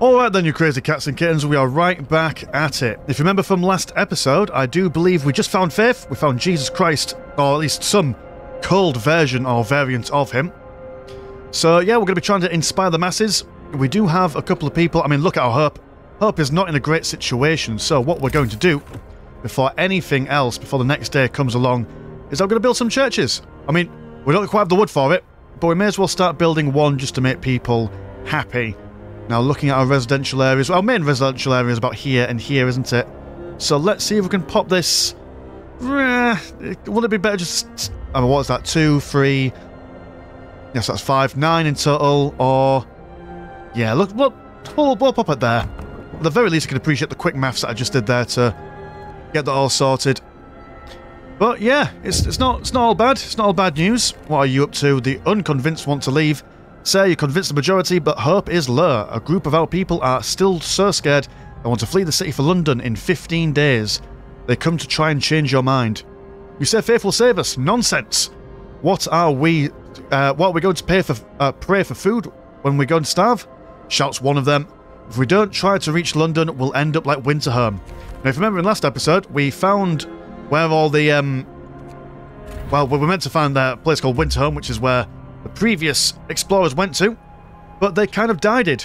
Alright then, you crazy cats and kittens, we are right back at it. If you remember from last episode, I do believe we just found faith. We found Jesus Christ, or at least some cold version or variant of him. So yeah, we're going to be trying to inspire the masses. We do have a couple of people. I mean, look at our Hope. Hope is not in a great situation, so what we're going to do, before anything else, before the next day comes along, is I'm going to build some churches. I mean, we don't quite have the wood for it, but we may as well start building one just to make people happy. Now, looking at our residential areas, our main residential area is about here and here, isn't it? So let's see if we can pop this. Would it be better just... I mean, what's that? 2, 3... Yes, that's 5, 9 in total, or... Yeah, look, we'll pop it there. At the very least, I can appreciate the quick maths that I just did there to get that all sorted. But yeah, it's not all bad. It's not all bad news. What are you up to? The unconvinced want to leave. Say you convinced the majority, but hope is low. A group of our people are still so scared they want to flee the city for London in 15 days. They come to try and change your mind. You say faith will save us. Nonsense. What are we going to pray for food when we're going to starve? Shouts one of them. If we don't try to reach London, we'll end up like Winterhome. Now, if you remember in last episode, we found where all the well, we were meant to find a place called Winterhome, which is where the previous explorers went to, but they kind of died,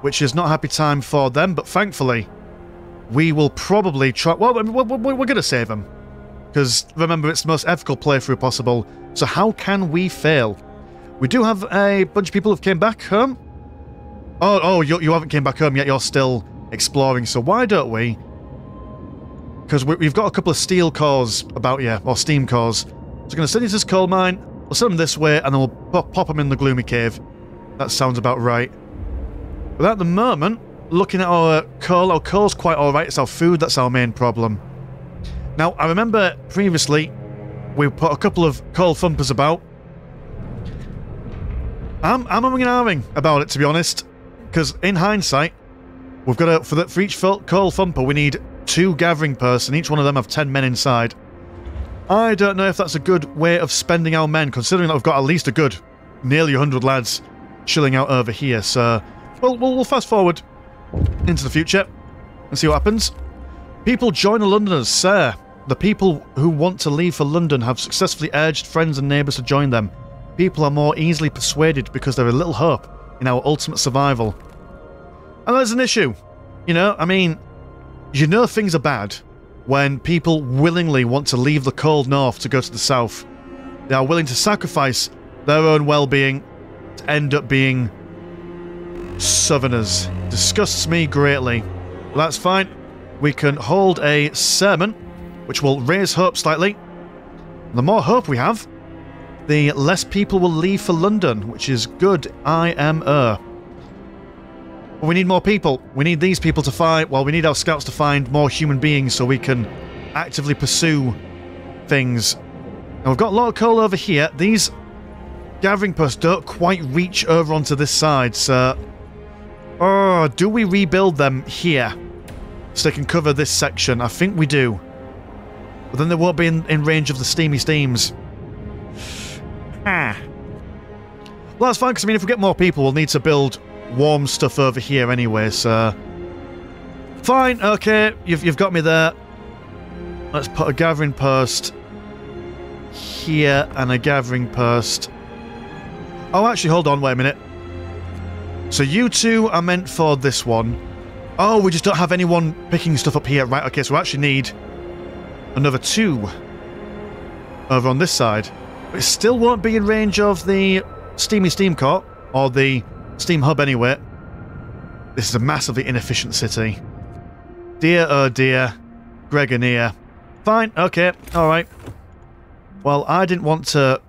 which is not a happy time for them, but thankfully, we will probably try... Well, we're going to save them, because remember, it's the most ethical playthrough possible, so how can we fail? We do have a bunch of people who've came back home. Oh, you haven't came back home yet, you're still exploring, so why don't we... Because we've got a couple of steel cores about you, or steam cores, so we're going to send you to this coal mine. We'll send them this way, and then we'll pop them in the gloomy cave. That sounds about right. But at the moment, looking at our coal's quite alright. It's our food that's our main problem. Now, I remember previously, we put a couple of coal thumpers about. I'm umming and ahhing about it, to be honest. Because in hindsight, we've got to, for each coal thumper, we need 2 gathering posts, and each one of them have 10 men inside. I don't know if that's a good way of spending our men, considering that we've got at least a good nearly 100 lads chilling out over here. So, we'll fast forward into the future and see what happens. People join the Londoners, sir. The people who want to leave for London have successfully urged friends and neighbours to join them. People are more easily persuaded because there is little hope in our ultimate survival. And there's an issue. You know, I mean, you know things are bad when people willingly want to leave the cold north to go to the south. They are willing to sacrifice their own well-being to end up being southerners. Disgusts me greatly. Well, that's fine. We can hold a sermon, which will raise hope slightly. The more hope we have, the less people will leave for London, which is good IMO. But we need more people. We need these people to find... Well, we need our scouts to find more human beings so we can actively pursue things. Now, we've got a lot of coal over here. These gathering posts don't quite reach over onto this side, so... Oh, do we rebuild them here so they can cover this section? I think we do. But then they won't be in range of the steamy steams. Well, that's fine, because I mean, if we get more people, we'll need to build warm stuff over here anyway, so... Fine, okay, you've got me there. Let's put a gathering post here and a gathering post... Oh, actually, hold on, wait a minute. So you two are meant for this one. Oh, we just don't have anyone picking stuff up here. Right, okay, so we actually need another 2 over on this side. But it still won't be in range of the steamy steam court, or the steam hub anyway. This is a massively inefficient city. Dear, oh dear. Gregoneer. Fine, okay, alright. Well, I didn't want to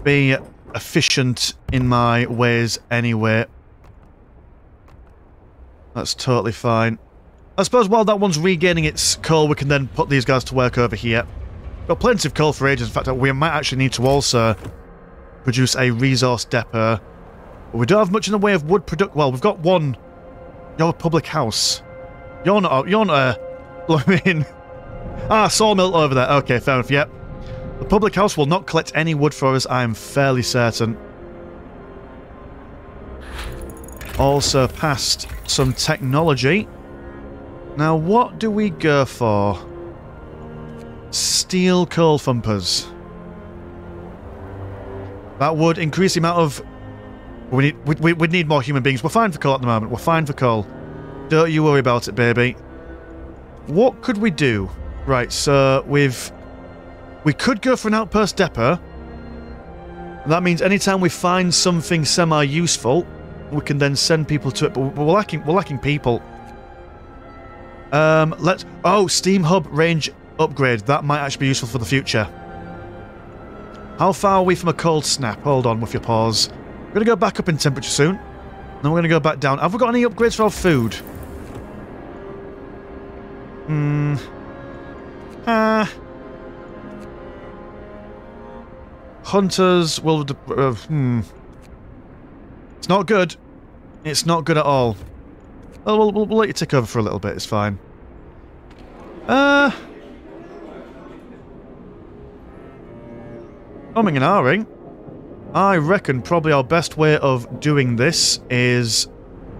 be efficient in my ways anyway. That's totally fine. I suppose while that one's regaining its coal, we can then put these guys to work over here. Got plenty of coal for ages. In fact, we might actually need to also produce a resource depot. But we don't have much in the way of wood production. Well, we've got one. You're a public house. You're not a blooming... Ah, sawmill over there. Okay, fair enough, yep. The public house will not collect any wood for us, I am fairly certain. also passed some technology. Now, what do we go for? Steel coal thumpers. That would increase the amount of... We'd need more human beings. We're fine for coal at the moment. We're fine for coal. Don't you worry about it, baby. What could we do? Right, so we could go for an outpost depot. That means anytime we find something semi-useful, we can then send people to it. But we're lacking people. Steam hub range upgrade. That might actually be useful for the future. How far are we from a cold snap? Hold on with your pause. We're going to go back up in temperature soon. Then we're going to go back down. Have we got any upgrades for our food? Hunters will... It's not good. It's not good at all. Oh, we'll let you tick over for a little bit. It's fine. Umming and ahhing. I reckon probably our best way of doing this is...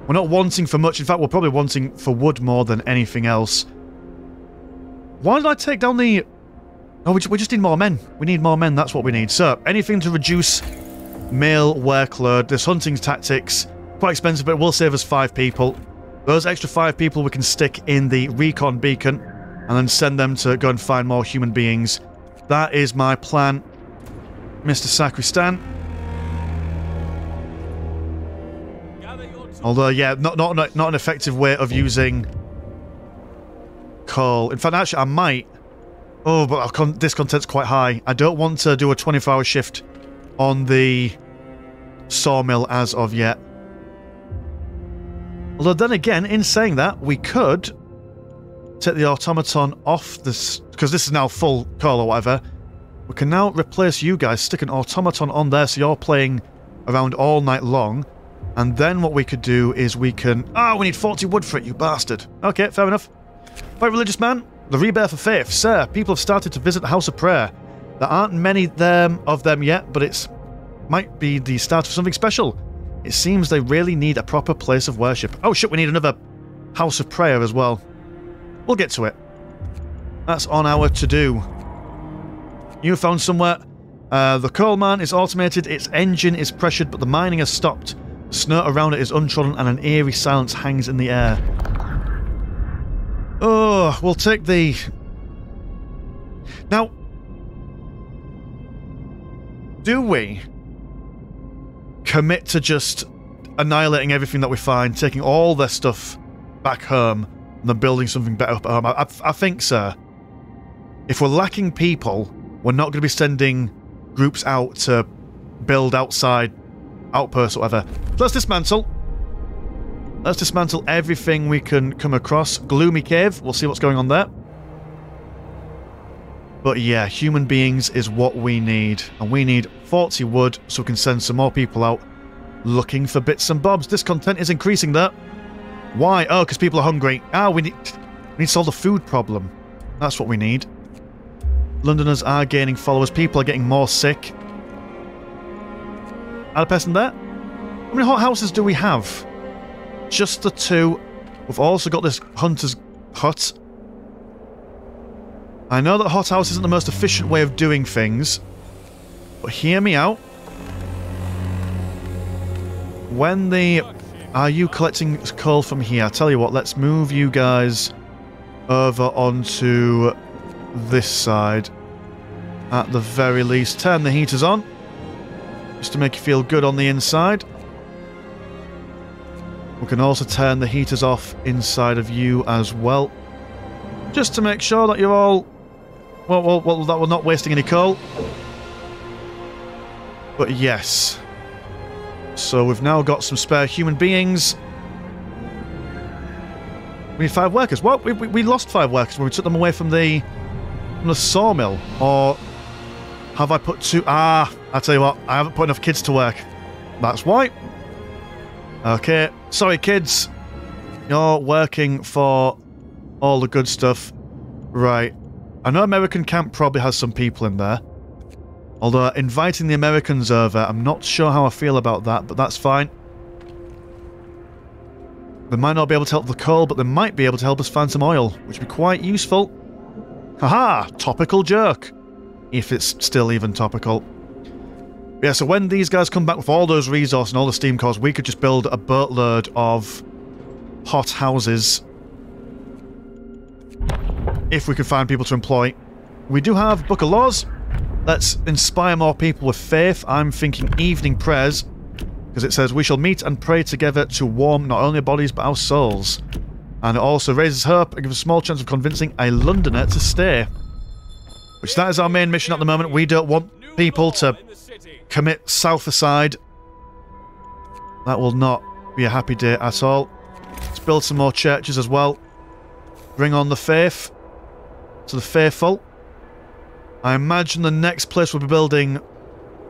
We're not wanting for much. In fact, we're probably wanting for wood more than anything else. Why did I take down the... Oh, we just need more men. We need more men, that's what we need. So, anything to reduce male workload. This hunting tactics, quite expensive, but it will save us 5 people. Those extra 5 people we can stick in the recon beacon and then send them to go and find more human beings. That is my plan, Mr. Sacristan. Although, yeah, not an effective way of using coal. In fact, actually, I might... Oh, but this content's quite high. I don't want to do a 24-hour shift on the sawmill as of yet. Although then again, in saying that, we could take the automaton off this... Because this is now full coal or whatever. We can now replace you guys, stick an automaton on there so you're playing around all night long. And then what we could do is we can... we need 40 wood for it, you bastard. Okay, fair enough. Right, religious man. The rebirth of faith. Sir, people have started to visit the House of Prayer. There aren't many of them yet, but it might be the start of something special. It seems they really need a proper place of worship. Oh shit, we need another House of Prayer as well. We'll get to it. That's on our to-do. You found somewhere. The coal mine is automated, its engine is pressured, but the mining has stopped. Snow around it is untrodden and an eerie silence hangs in the air. Oh, we'll take the... Now, do we commit to just annihilating everything that we find, taking all their stuff back home, and then building something better up at home? I think so. If we're lacking people, we're not going to be sending groups out to build outside outposts or whatever. So let's dismantle. Let's dismantle everything we can come across. Gloomy Cave, we'll see what's going on there. But yeah, human beings is what we need. And we need 40 wood so we can send some more people out looking for bits and bobs. Discontent is increasing there. Why? Oh, because people are hungry. We need to solve the food problem. That's what we need. Londoners are gaining followers. People are getting more sick. Add a person there. How many hot houses do we have? Just the 2. We've also got this hunter's hut. I know that hot house isn't the most efficient way of doing things, but hear me out. When the... Are you collecting coal from here? I tell you what, let's move you guys over onto this side. At the very least, turn the heaters on. Just to make you feel good on the inside. We can also turn the heaters off inside of you as well. Just to make sure that you're all... Well, that we're not wasting any coal. But yes. So we've now got some spare human beings. We need 5 workers. What? We lost 5 workers when we took them away from the sawmill. Or have I put 2... I tell you what, I haven't put enough kids to work. That's why. Okay, sorry kids. You're working for all the good stuff. Right. I know American camp probably has some people in there. Although inviting the Americans over, I'm not sure how I feel about that, but that's fine. They might not be able to help the coal, but they might be able to help us find some oil, which would be quite useful. Haha! Topical joke! If it's still even topical. Yeah, so when these guys come back with all those resources and all the steam cores, we could just build a boatload of hot houses. If we can find people to employ. We do have Book of Laws. Let's inspire more people with faith. I'm thinking evening prayers. Because it says, we shall meet and pray together to warm not only our bodies but our souls. And it also raises hope and gives a small chance of convincing a Londoner to stay. Which that is our main mission at the moment. We don't want people to commit south-aside. That will not be a happy day at all. Let's build some more churches as well. Bring on the faith. To the faithful. I imagine the next place we'll be building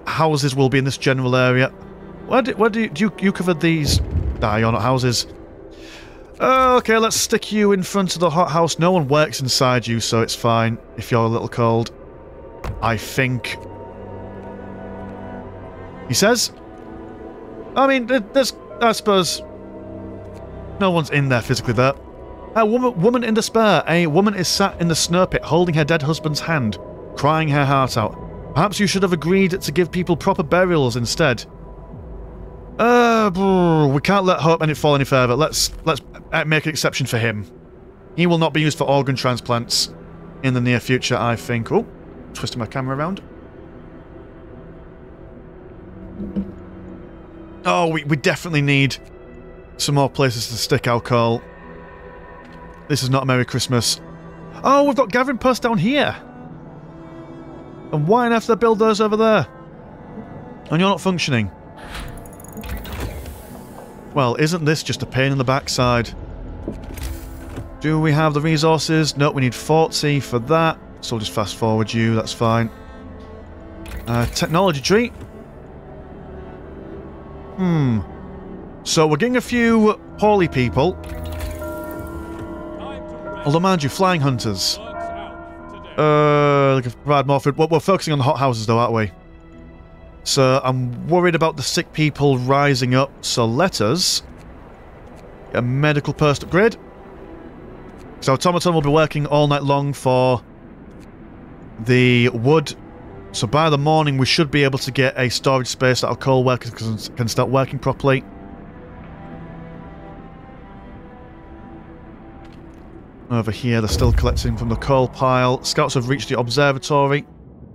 houses will be in this general area. Where do you covered these? Nah, you're not houses. Okay, let's stick you in front of the hothouse. No one works inside you, so it's fine if you're a little cold. I think. He says? I mean, there's, I suppose, no one's in there physically there. A woman in despair. A woman is sat in the snow pit holding her dead husband's hand, crying her heart out. Perhaps you should have agreed to give people proper burials instead. We can't let hope and it fall any further. Let's make an exception for him. He will not be used for organ transplants in the near future, I think. Oh, twisting my camera around. Oh, we definitely need some more places to stick our coal. This is not a Merry Christmas. Oh, we've got gathering posts down here. And why on earth did they build those over there? And you're not functioning. Well, isn't this just a pain in the backside? Do we have the resources? No, we need 40 for that. So I'll just fast forward you, that's fine. Technology tree. So we're getting a few poorly people. Although, mind you, flying hunters. Looking to provide more food. Well, we're focusing on the hot houses, though, aren't we? So I'm worried about the sick people rising up. So let us get a medical post upgrade. So automaton will be working all night long for the wood. So by the morning, we should be able to get a storage space that our coal workers can start working properly. Over here, they're still collecting from the coal pile. Scouts have reached the observatory.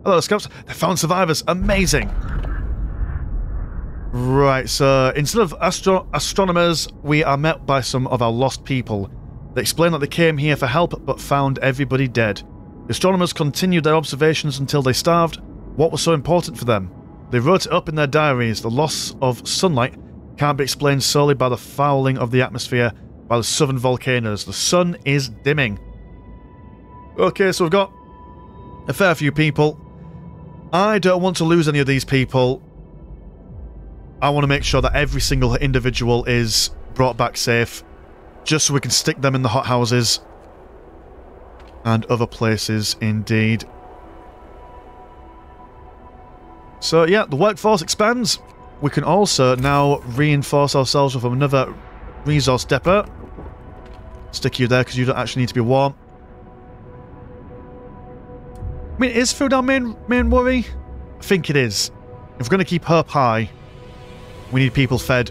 Hello, Scouts. They found survivors. Amazing. Right, so instead of astronomers, we are met by some of our lost people. They explain that they came here for help, but found everybody dead. The astronomers continued their observations until they starved. What was so important for them? They wrote it up in their diaries. The loss of sunlight can't be explained solely by the fouling of the atmosphere by the southern volcanoes. The sun is dimming. Okay, so we've got a fair few people. I don't want to lose any of these people. I want to make sure that every single individual is brought back safe, just so we can stick them in the hothouses and other places indeed. So yeah, the workforce expands. We can also now reinforce ourselves with another resource depot. Stick you there because you don't actually need to be warm. I mean, is food our main worry? I think it is. If we're going to keep hope high, we need people fed.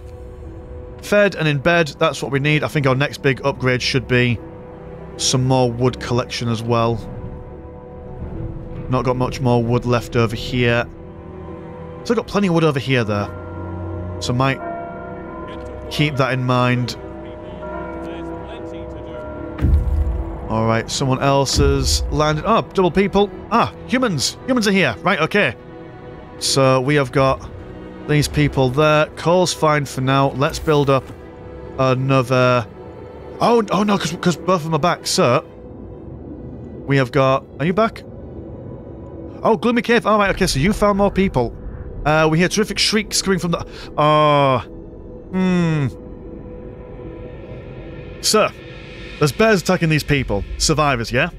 Fed and in bed, that's what we need. I think our next big upgrade should be some more wood collection as well. Not got much more wood left over here. Still got plenty of wood over here there. So might keep that in mind. Alright, someone else has landed. Oh, double people. Ah, humans. Humans are here. Right, okay. So we have got these people there. Coal's fine for now. Let's build up another... Oh no, because both of them are back. So, we have got... Are you back? Oh, Gloomy Cave. Alright, okay, so you found more people. We hear terrific shrieks coming from the... So, there's bears attacking these people. Survivors, yeah?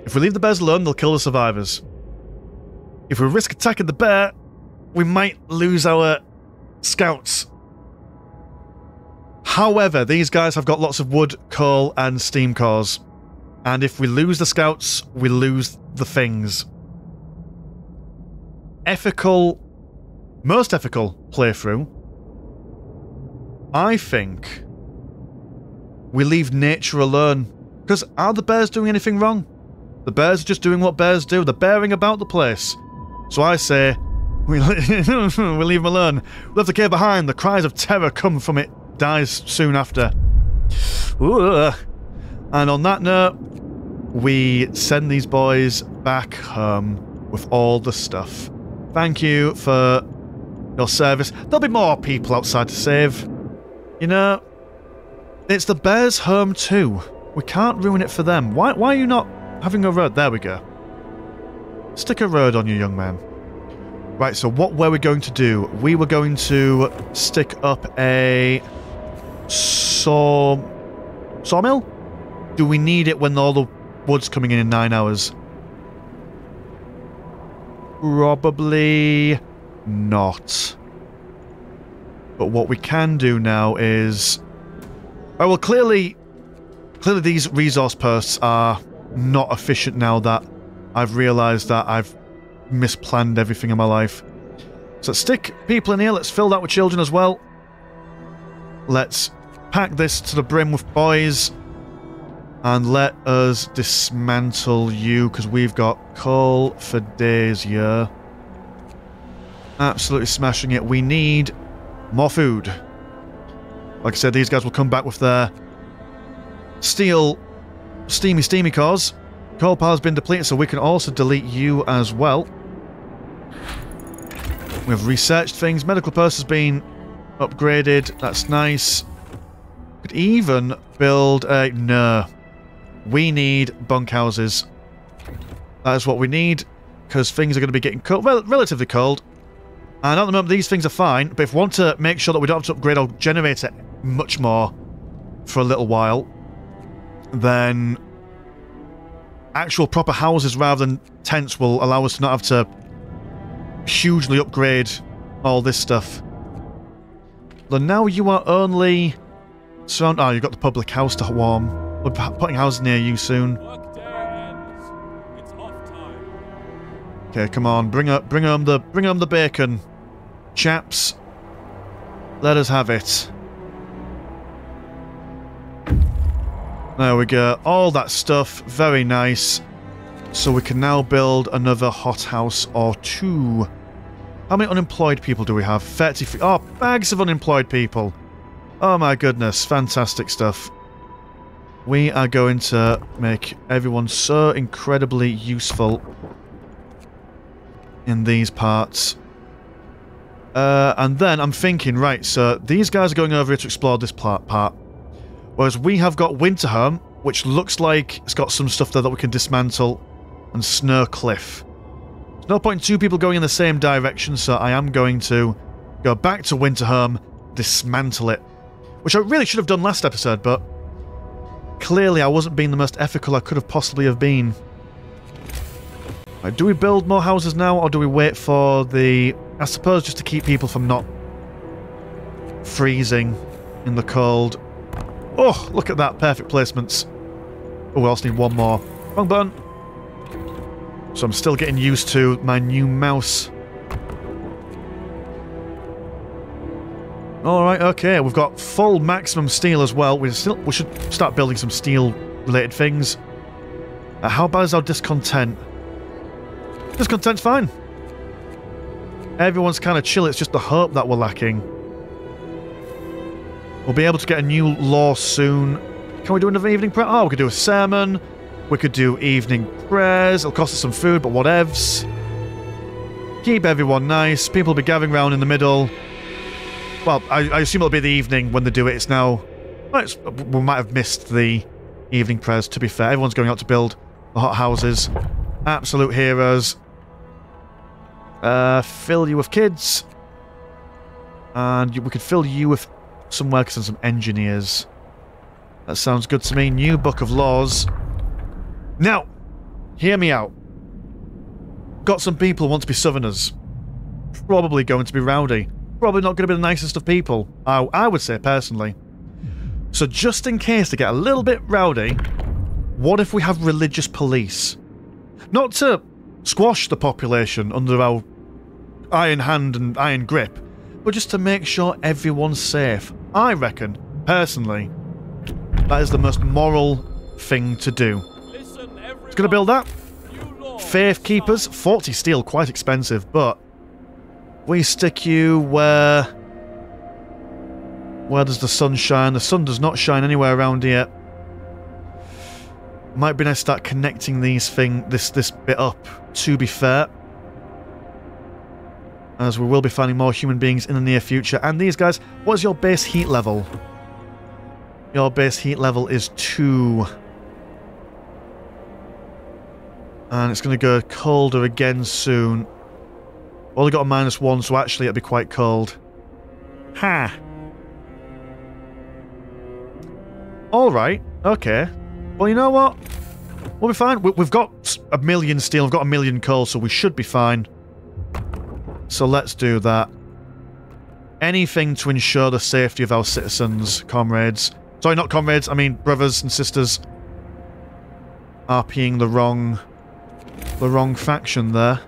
If we leave the bears alone, they'll kill the survivors. If we risk attacking the bear, we might lose our scouts. However, these guys have got lots of wood, coal, and steam cores. And if we lose the scouts, we lose the things. Most ethical playthrough, I think we leave nature alone. Because are the bears doing anything wrong? The bears are just doing what bears do. They're bearing about the place. So I say, we leave them alone. We left the cave behind. The cries of terror come from it. Dies soon after. Ooh. And on that note, we send these boys back home with all the stuff. Thank you for your service. There'll be more people outside to save. You know, it's the bears' home too. We can't ruin it for them. Why are you not having a road? There we go. Stick a road on you, young man. Right, so what were we going to do? We were going to stick up a sawmill? Do we need it when all the wood's coming in 9 hours? Probably not. But what we can do now is... Oh, well, clearly these resource posts are not efficient now that I've realised that I've misplanned everything in my life. So let's stick people in here. Let's fill that with children as well. Let's pack this to the brim with boys. And let us dismantle you, because we've got coal for days here. Absolutely smashing it. We need more food. Like I said, these guys will come back with their steel steamy cores. Coal power's been depleted, so we can also delete you as well. We've researched things. Medical post has been upgraded. That's nice. Could even build a... No. We need bunkhouses. That is what we need, because things are going to be getting cold, relatively cold. And at the moment, these things are fine, but if we want to make sure that we don't have to upgrade our generator much more for a little while, then actual proper houses rather than tents will allow us to not have to hugely upgrade all this stuff. But now you are only... Oh, you've got the public house to warm. We're putting houses near you soon. Okay, come on, bring home the bacon, chaps. Let us have it. There we go. All that stuff, very nice. So we can now build another hothouse or two. How many unemployed people do we have? 33. Oh, bags of unemployed people. Oh my goodness, fantastic stuff. We are going to make everyone so incredibly useful in these parts. And then I'm thinking, right, so these guys are going over here to explore this part. Whereas we have got Winterhome, which looks like it's got some stuff there that we can dismantle, and Snow Cliff. There's no point in two people going in the same direction, so I am going to go back to Winterhome, dismantle it. Which I really should have done last episode, but clearly I wasn't being the most ethical I could have possibly have been. Right, do we build more houses now, or do we wait for the... I suppose just to keep people from not freezing in the cold. Oh, look at that. Perfect placements. Oh, we also need one more. Wrong button. So I'm still getting used to my new mouse. Alright, okay. We've got full maximum steel as well. We should start building some steel-related things. How bad is our discontent? Discontent's fine. Everyone's kind of chill. It's just the hope that we're lacking. We'll be able to get a new law soon. Can we do another evening prayer? Oh, we could do a sermon. We could do evening prayers. It'll cost us some food, but whatevs. Keep everyone nice. People will be gathering around in the middle. Well, I assume it'll be the evening when they do it. It's now... Well, we might have missed the evening prayers, to be fair. Everyone's going out to build the hot houses. Absolute heroes. Fill you with kids. And we could fill you with some workers and some engineers. That sounds good to me. New book of laws. Now, hear me out. Got some people who want to be southerners. Probably going to be rowdy. Probably not going to be the nicest of people. I would say, personally. So just in case they get a little bit rowdy, what if we have religious police? Not to squash the population under our iron hand and iron grip, but just to make sure everyone's safe. I reckon, personally, that is the most moral thing to do. It's going to build that. Faith Keepers, 40 steel, quite expensive, but we stick you where does the sun shine? The sun does not shine anywhere around here. Might be nice to start connecting this bit up, to be fair. As we will be finding more human beings in the near future. And these guys, what is your base heat level? Your base heat level is 2. And it's going to go colder again soon. Only got a -1, so actually it'll be quite cold. Ha! Alright, okay. Well, you know what? We'll be fine. We've got 1 million steel, we've got 1 million coal, so we should be fine. So let's do that. Anything to ensure the safety of our citizens, comrades. Sorry, not comrades, I mean brothers and sisters. RPing the wrong faction there.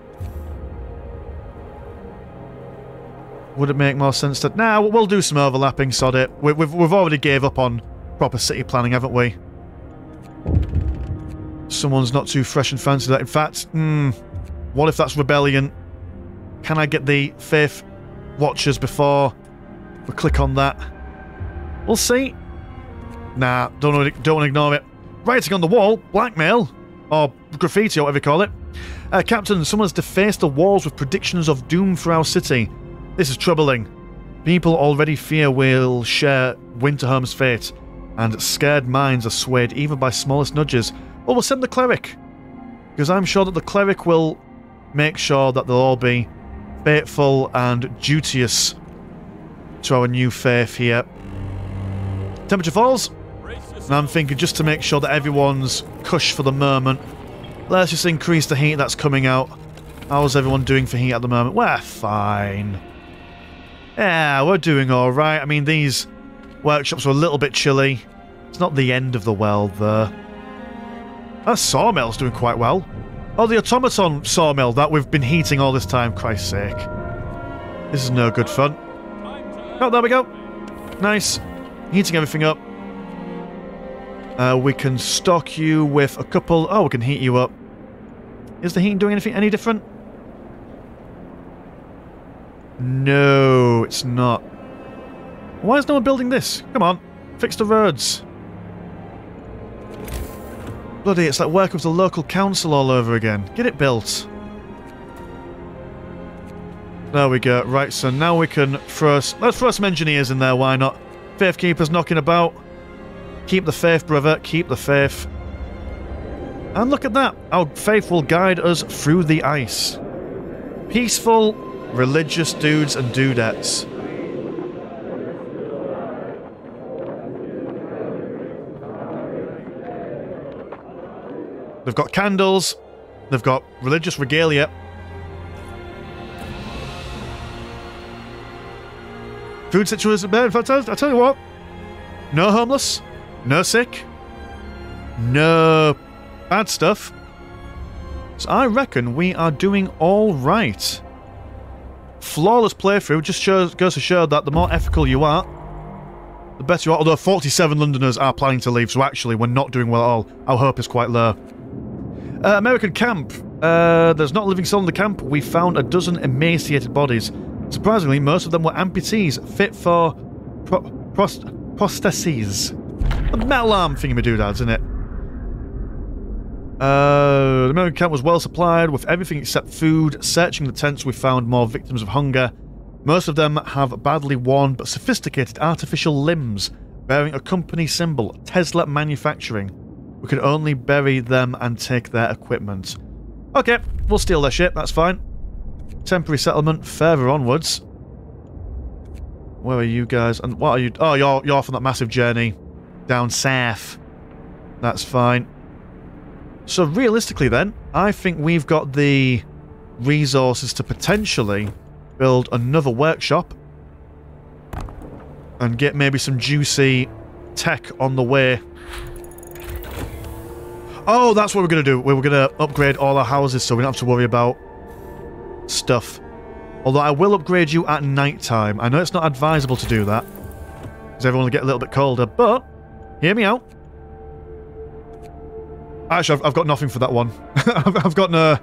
Would it make more sense to... Nah, we'll do some overlapping, sod it. We've already gave up on proper city planning, haven't we? Someone's not too fresh and fancy that. In fact, what if that's rebellion? Can I get the Faith Watchers before we click on that? We'll see. Nah, don't want to ignore it. Writing on the wall, blackmail, or graffiti, or whatever you call it. Captain, someone's defaced the walls with predictions of doom for our city. This is troubling. People already fear we'll share Winterholm's fate, and scared minds are swayed even by smallest nudges. Well, we'll send the cleric, because I'm sure that the cleric will make sure that they'll all be faithful and duteous to our new faith here. Temperature falls, and I'm thinking just to make sure that everyone's cush for the moment, let's just increase the heat that's coming out. How's everyone doing for heat at the moment? We're fine. Yeah, we're doing alright. I mean, these workshops were a little bit chilly. It's not the end of the world, though. That sawmill's doing quite well. Oh, the automaton sawmill that we've been heating all this time, Christ's sake. This is no good fun. Oh, there we go. Nice. Heating everything up. We can stock you with a couple... Oh, we can heat you up. Is the heating doing anything any different? No, it's not. Why is no one building this? Come on, fix the roads. Bloody, it's like working with the local council all over again. Get it built. There we go. Right, so now we can let's throw some engineers in there, why not? Faith Keepers knocking about. Keep the faith, brother, keep the faith. And look at that. Our faith will guide us through the ice. Peaceful, religious dudes and dudettes. They've got candles. They've got religious regalia. Food situation bad. In fact, I'll tell you what. No homeless. No sick. No bad stuff. So I reckon we are doing all right. Flawless playthrough just goes to show that the more ethical you are, the better you are. Although 47 Londoners are planning to leave, so actually we're not doing well at all. Our hope is quite low. American camp. There's not a living soul in the camp. We found a dozen emaciated bodies. Surprisingly, most of them were amputees, fit for prostheses. The metal arm thingy-madoodads, isn't it? The American camp was well supplied with everything except food. Searching the tents, we found more victims of hunger. Most of them have badly worn but sophisticated artificial limbs, bearing a company symbol, Tesla Manufacturing. We can only bury them and take their equipment. Okay, we'll steal their shit, that's fine. Temporary settlement, further onwards. Where are you guys? And what are you? Oh, you're off on that massive journey down south. That's fine. So realistically then, I think we've got the resources to potentially build another workshop and get maybe some juicy tech on the way. Oh, that's what we're going to do. We were going to upgrade all our houses so we don't have to worry about stuff. Although I will upgrade you at night time. I know it's not advisable to do that, because everyone will get a little bit colder, but hear me out. Actually, I've got nothing for that one. I've got no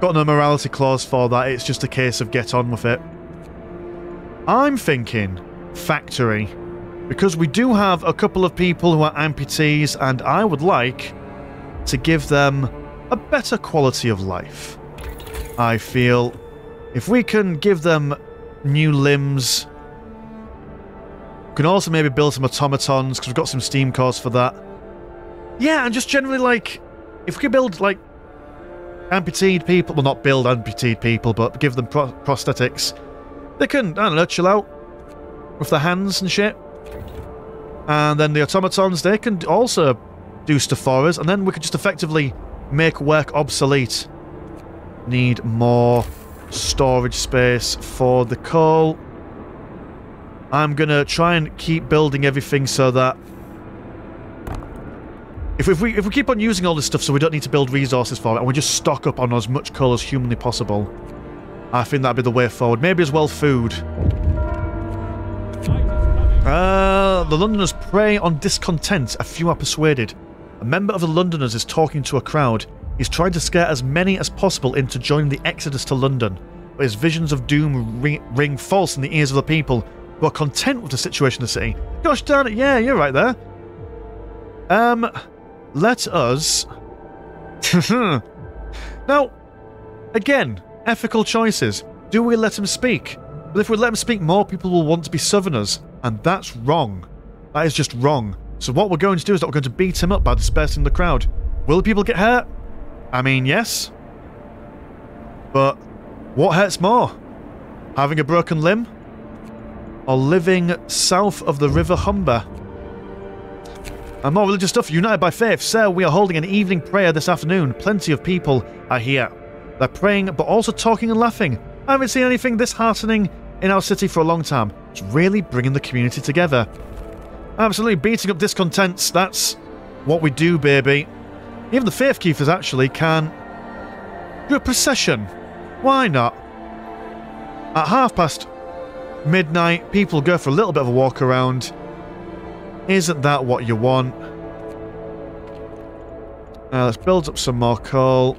morality clause for that. It's just a case of get on with it. I'm thinking factory, because we do have a couple of people who are amputees, and I would like to give them a better quality of life. I feel if we can give them new limbs, we can also maybe build some automatons, because we've got some steam cores for that. Yeah, and just generally, like, if we could build, like, amputee people, well, not build amputee people, but give them prosthetics, they can, I don't know, chill out with their hands and shit. And then the automatons, they can also do stuff for us, and then we could just effectively make work obsolete. Need more storage space for the coal. I'm gonna try and keep building everything so that if we keep on using all this stuff so we don't need to build resources for it, and we just stock up on as much coal as humanly possible, I think that'd be the way forward. Maybe as well food. The Londoners prey on discontent. A few are persuaded. A member of the Londoners is talking to a crowd. He's trying to scare as many as possible into joining the exodus to London, but his visions of doom ring false in the ears of the people who are content with the situation in the city. Gosh darn it, yeah, you're right there. Let us... Now, again, ethical choices. Do we let him speak? But if we let him speak, more people will want to be Southerners, and that's wrong. That is just wrong. So what we're going to do is that we're going to beat him up by dispersing the crowd. Will the people get hurt? I mean, yes. But what hurts more? Having a broken limb? Or living south of the River Humber? And more religious stuff. United by faith. Sir, we are holding an evening prayer this afternoon. Plenty of people are here. They're praying, but also talking and laughing. I haven't seen anything this heartening in our city for a long time. It's really bringing the community together. Absolutely beating up discontents. That's what we do, baby. Even the Faith Keepers actually can do a procession. Why not? At midnight, people go for a little bit of a walk around. Isn't that what you want? Let's build up some more coal.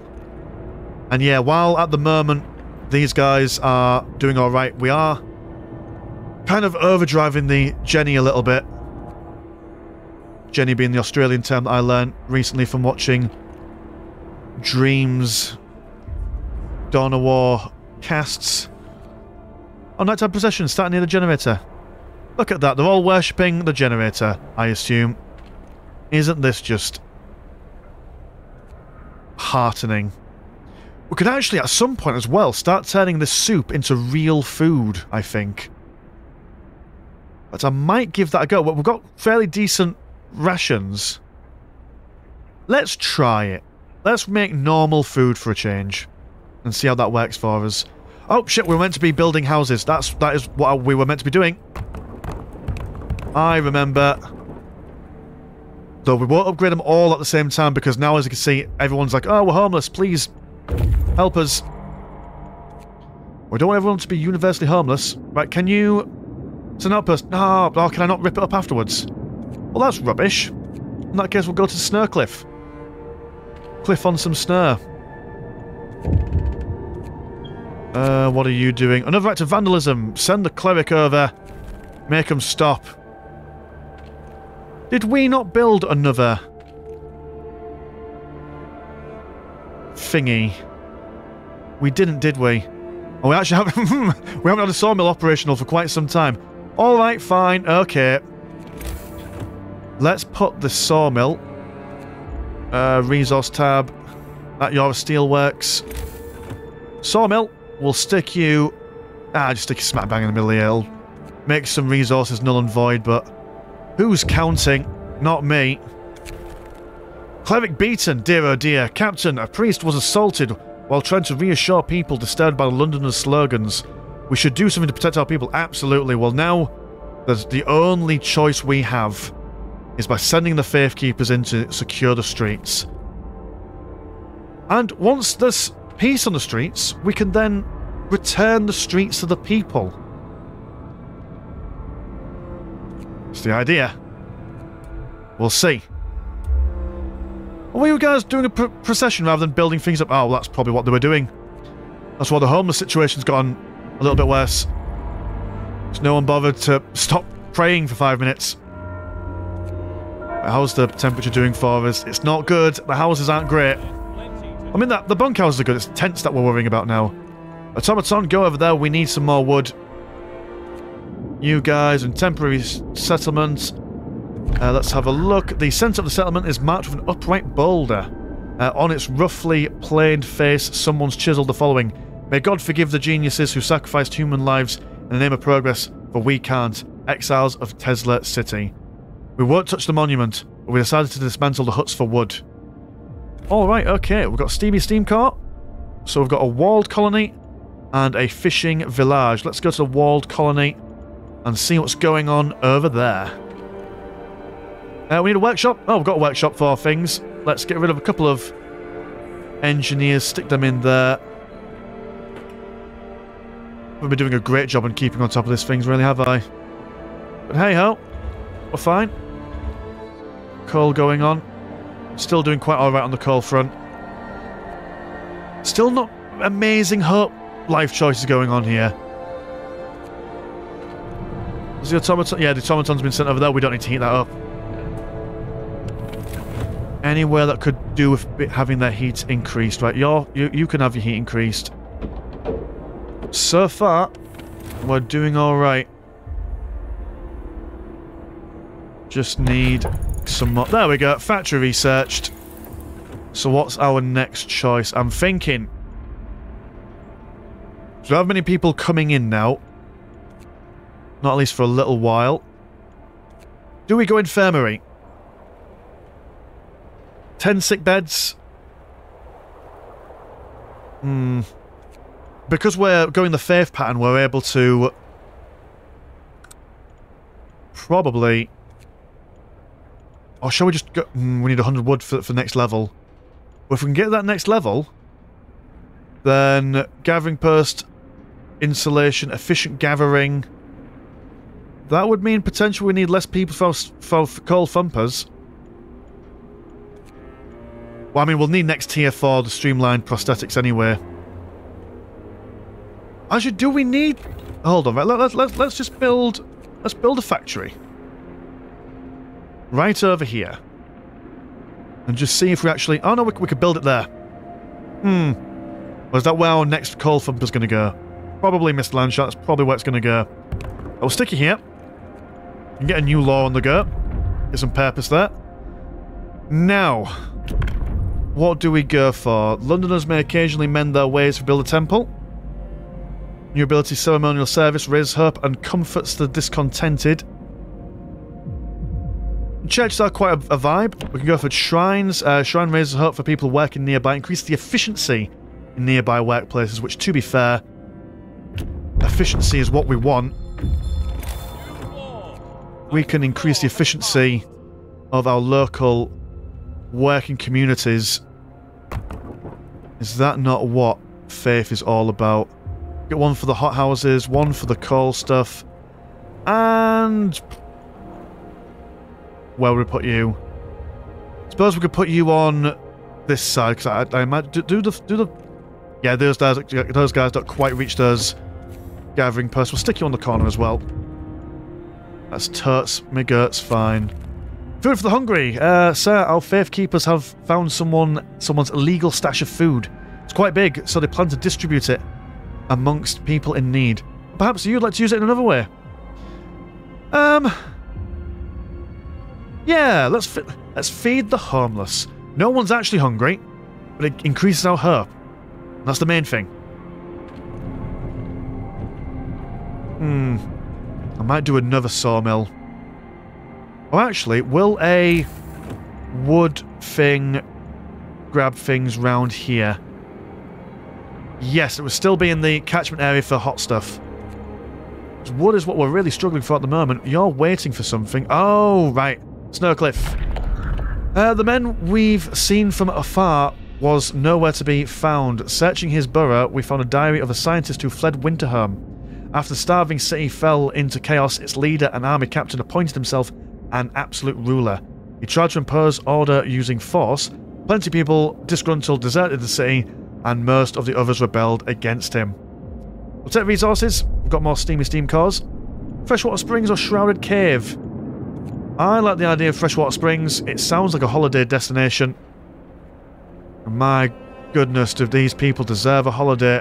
And yeah, while at the moment these guys are doing alright, we are kind of overdriving the Jenny a little bit. Jenny being the Australian term that I learned recently from watching Dreams Dawn of War casts. Oh, nighttime procession starting near the generator. Look at that, they're all worshipping the generator, I assume. Isn't this just heartening? We could actually, at some point as well, start turning this soup into real food, I think. But I might give that a go. Well, we've got fairly decent rations. Let's try it. Let's make normal food for a change. And see how that works for us. Oh, shit, we were meant to be building houses. That is what we were meant to be doing. I remember. Though we won't upgrade them all at the same time, because now, as you can see, everyone's like, oh, we're homeless, please help us. We don't want everyone to be universally homeless. Right, can you send out a person? No, oh, can I not rip it up afterwards? Well, that's rubbish. In that case, we'll go to Snow Cliff. Cliff on some snow. What are you doing? Another act of vandalism. Send the cleric over. Make him stop. Did we not build another thingy? We didn't, did we? Oh, we actually haven't. We haven't had a sawmill operational for quite some time. Alright, fine, okay. Let's put the sawmill. Resource tab. At your steelworks. Sawmill. We'll stick you... just stick you smack bang in the middle here. It'll make some resources null and void, but... Who's counting? Not me. Cleric beaten, dear oh dear. Captain, a priest was assaulted while trying to reassure people disturbed by the Londoners' slogans. We should do something to protect our people. Absolutely. Well, now, that's the only choice we have. is by sending the Faith Keepers in to secure the streets. And once there's peace on the streets, we can then return the streets to the people. It's the idea. We'll see. Were you guys doing a procession rather than building things up? Oh, well, that's probably what they were doing. That's why the homeless situation's gotten a little bit worse. There's no one bothered to stop praying for 5 minutes. How's the temperature doing for us? It's not good. The houses aren't great. I mean, the bunkhouses are good. It's tents that we're worrying about now. Automaton, go over there. We need some more wood. You guys in temporary settlement. Let's have a look. The centre of the settlement is marked with an upright boulder. On its roughly planed face, someone's chiselled the following. May God forgive the geniuses who sacrificed human lives in the name of progress, for we can't. Exiles of Tesla City. We won't touch the monument, but we decided to dismantle the huts for wood. Alright, okay. We've got Stevie Steam Court. So we've got a walled colony and a fishing village. Let's go to the walled colony and see what's going on over there. We need a workshop. Oh, we've got a workshop for things. Let's get rid of a couple of engineers, stick them in there. We've been doing a great job on keeping on top of this things, really, have I? But hey-ho, we're fine. Coal going on. Still doing quite alright on the coal front. Still not amazing life choices going on here. Is the automaton? Yeah, the automaton's been sent over there. We don't need to heat that up. Anywhere that could do with having their heat increased, right? You can have your heat increased. So far, we're doing alright. Just need some more. There we go. Factory researched. So what's our next choice? I'm thinking. So we have many people coming in now. Not at least for a little while. Do we go infirmary? 10 sick beds. Because we're going the faith pattern, we're able to probably... Or shall we just go... we need 100 wood for next level. But if we can get that next level, then gathering post, insulation, efficient gathering... That would mean potentially we need less people for coal thumpers. Well, I mean, we'll need next tier for the streamlined prosthetics anyway. Actually, do we need... Hold on, right? Let's just build... Let's build a factory. Right over here. And just see if we actually... Oh, no, we could build it there. Well, is that where our next coal thumper's going to go? Probably, Mr. Landshot. That's probably where it's going to go. I'll stick it here. And get a new law on the go. Get some purpose there. Now... What do we go for? Londoners may occasionally mend their ways to build a temple. New ability, ceremonial service, raises hope and comforts the discontented. Churches are quite a vibe. We can go for shrines. Shrine raises hope for people working nearby. Increase the efficiency in nearby workplaces, which, to be fair, efficiency is what we want. We can increase the efficiency of our local working communities. Is that not what faith is all about? Get one for the hot houses, one for the coal stuff, and where would we put you? Suppose we could put you on this side, because I might do the yeah, those guys don't quite reach those gathering posts. We'll stick you on the corner as well. That's totes, McGurt's fine. Food for the hungry. Sir, our faith keepers have found someone's illegal stash of food. It's quite big, so they plan to distribute it amongst people in need. Perhaps you'd like to use it in another way. Yeah, let's feed the homeless. No one's actually hungry, but it increases our hope. That's the main thing. I might do another sawmill. Oh, actually, will a wood thing grab things round here? Yes, it would still be in the catchment area for hot stuff. Wood is what we're really struggling for at the moment. You're waiting for something. Oh, right. Snowcliff. The men we've seen from afar was nowhere to be found. Searching his burrow, we found a diary of a scientist who fled Winterhome. After the starving city fell into chaos, its leader, an army captain, appointed himself an absolute ruler. He tried to impose order using force. Plenty of people, disgruntled, deserted the city, and most of the others rebelled against him. We'll take resources. We've got more steam cores. Freshwater Springs or Shrouded Cave? I like the idea of Freshwater Springs. It sounds like a holiday destination. My goodness, do these people deserve a holiday?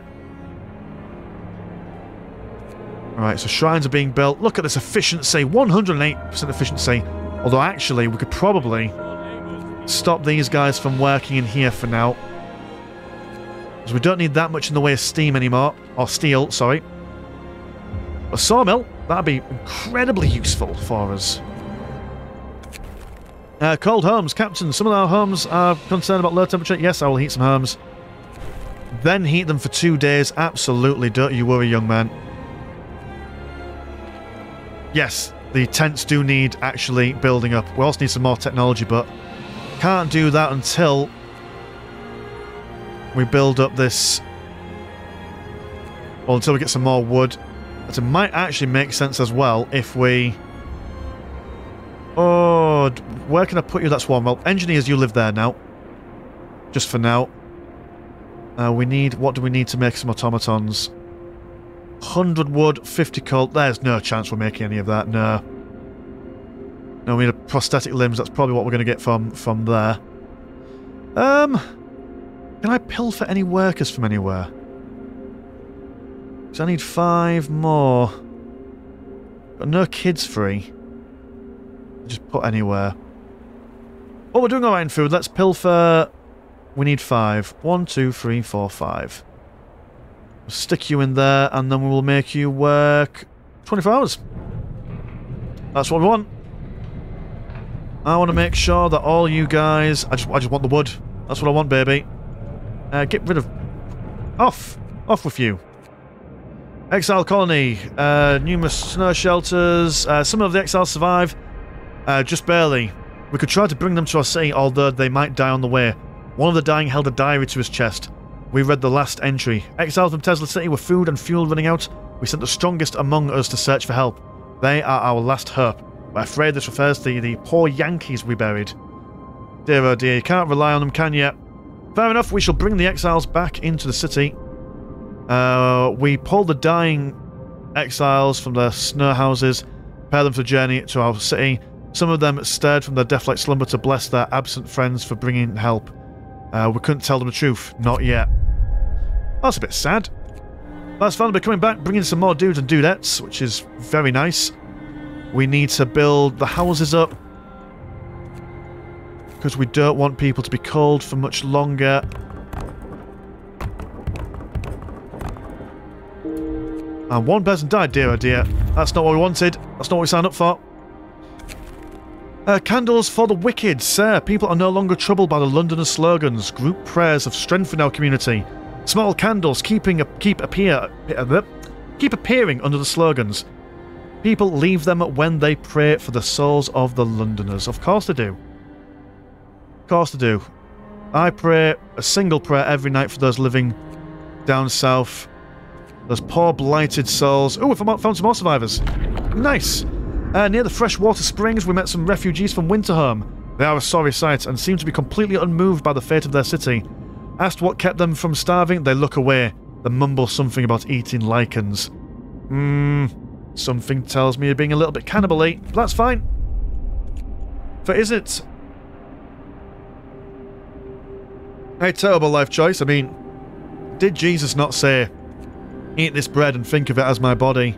Alright, so shrines are being built. Look at this efficiency. 108% efficiency. Although actually, we could probably stop these guys from working in here for now. Because we don't need that much in the way of steam anymore. Or steel, sorry. A sawmill, that'd be incredibly useful for us. Cold homes. Captain, some of our homes are concerned about low temperature. Yes, I will heat some homes. Then heat them for 2 days. Absolutely, don't you worry, young man. Yes, the tents do need actually building up. We also need some more technology, but can't do that until we build up this... Well, until we get some more wood. But it might actually make sense as well if we... Oh, where can I put you? That's one. Well, engineers, you live there now. Just for now. We need... What do we need to make some automatons? 100 wood, 50 coal. There's no chance we're making any of that. No. No, we need a prosthetic limbs. That's probably what we're going to get from there. Can I pilfer any workers from anywhere? Because I need 5 more. Got no kids free. Just put anywhere. Oh, we're doing alright in food. Let's pilfer. We need 5. 1, 2, 3, 4, 5. We'll stick you in there, and then we will make you work 24 hours. That's what we want. I want to make sure that all you guys... I just want the wood. That's what I want, baby. Get rid of... Off! Off with you. Exile colony. Numerous snow shelters. Some of the exiles survive. Just barely. We could try to bring them to our city, although they might die on the way. One of the dying held a diary to his chest. We read the last entry. Exiled from Tesla City with food and fuel running out. We sent the strongest among us to search for help. They are our last hope. We're afraid this refers to the poor Yankees we buried. Dear oh dear, you can't rely on them, can you? Fair enough, we shall bring the exiles back into the city. We pulled the dying exiles from their snow houses, prepare them for the journey to our city. Some of them stirred from their death-like slumber to bless their absent friends for bringing help. We couldn't tell them the truth. Not yet. That's a bit sad. That's fun. We're coming back, bringing some more dudes and dudettes, which is very nice. We need to build the houses up. Because we don't want people to be cold for much longer. And one person died, dear oh dear. That's not what we wanted. That's not what we signed up for. Candles for the wicked, sir. People are no longer troubled by the Londoners' slogans. Group prayers have strengthened our community. Small candles keep appearing under the slogans. People leave them when they pray for the souls of the Londoners. Of course they do. Of course they do. I pray a single prayer every night for those living down south. Those poor blighted souls. Oh, we found some more survivors. Nice. Near the freshwater springs, we met some refugees from Winterhome. They are a sorry sight and seem to be completely unmoved by the fate of their city. Asked what kept them from starving, they look away. They mumble something about eating lichens. Something tells me you're being a little bit cannibal-y. That's fine. But is it? A terrible life choice. I mean, did Jesus not say, eat this bread and think of it as my body?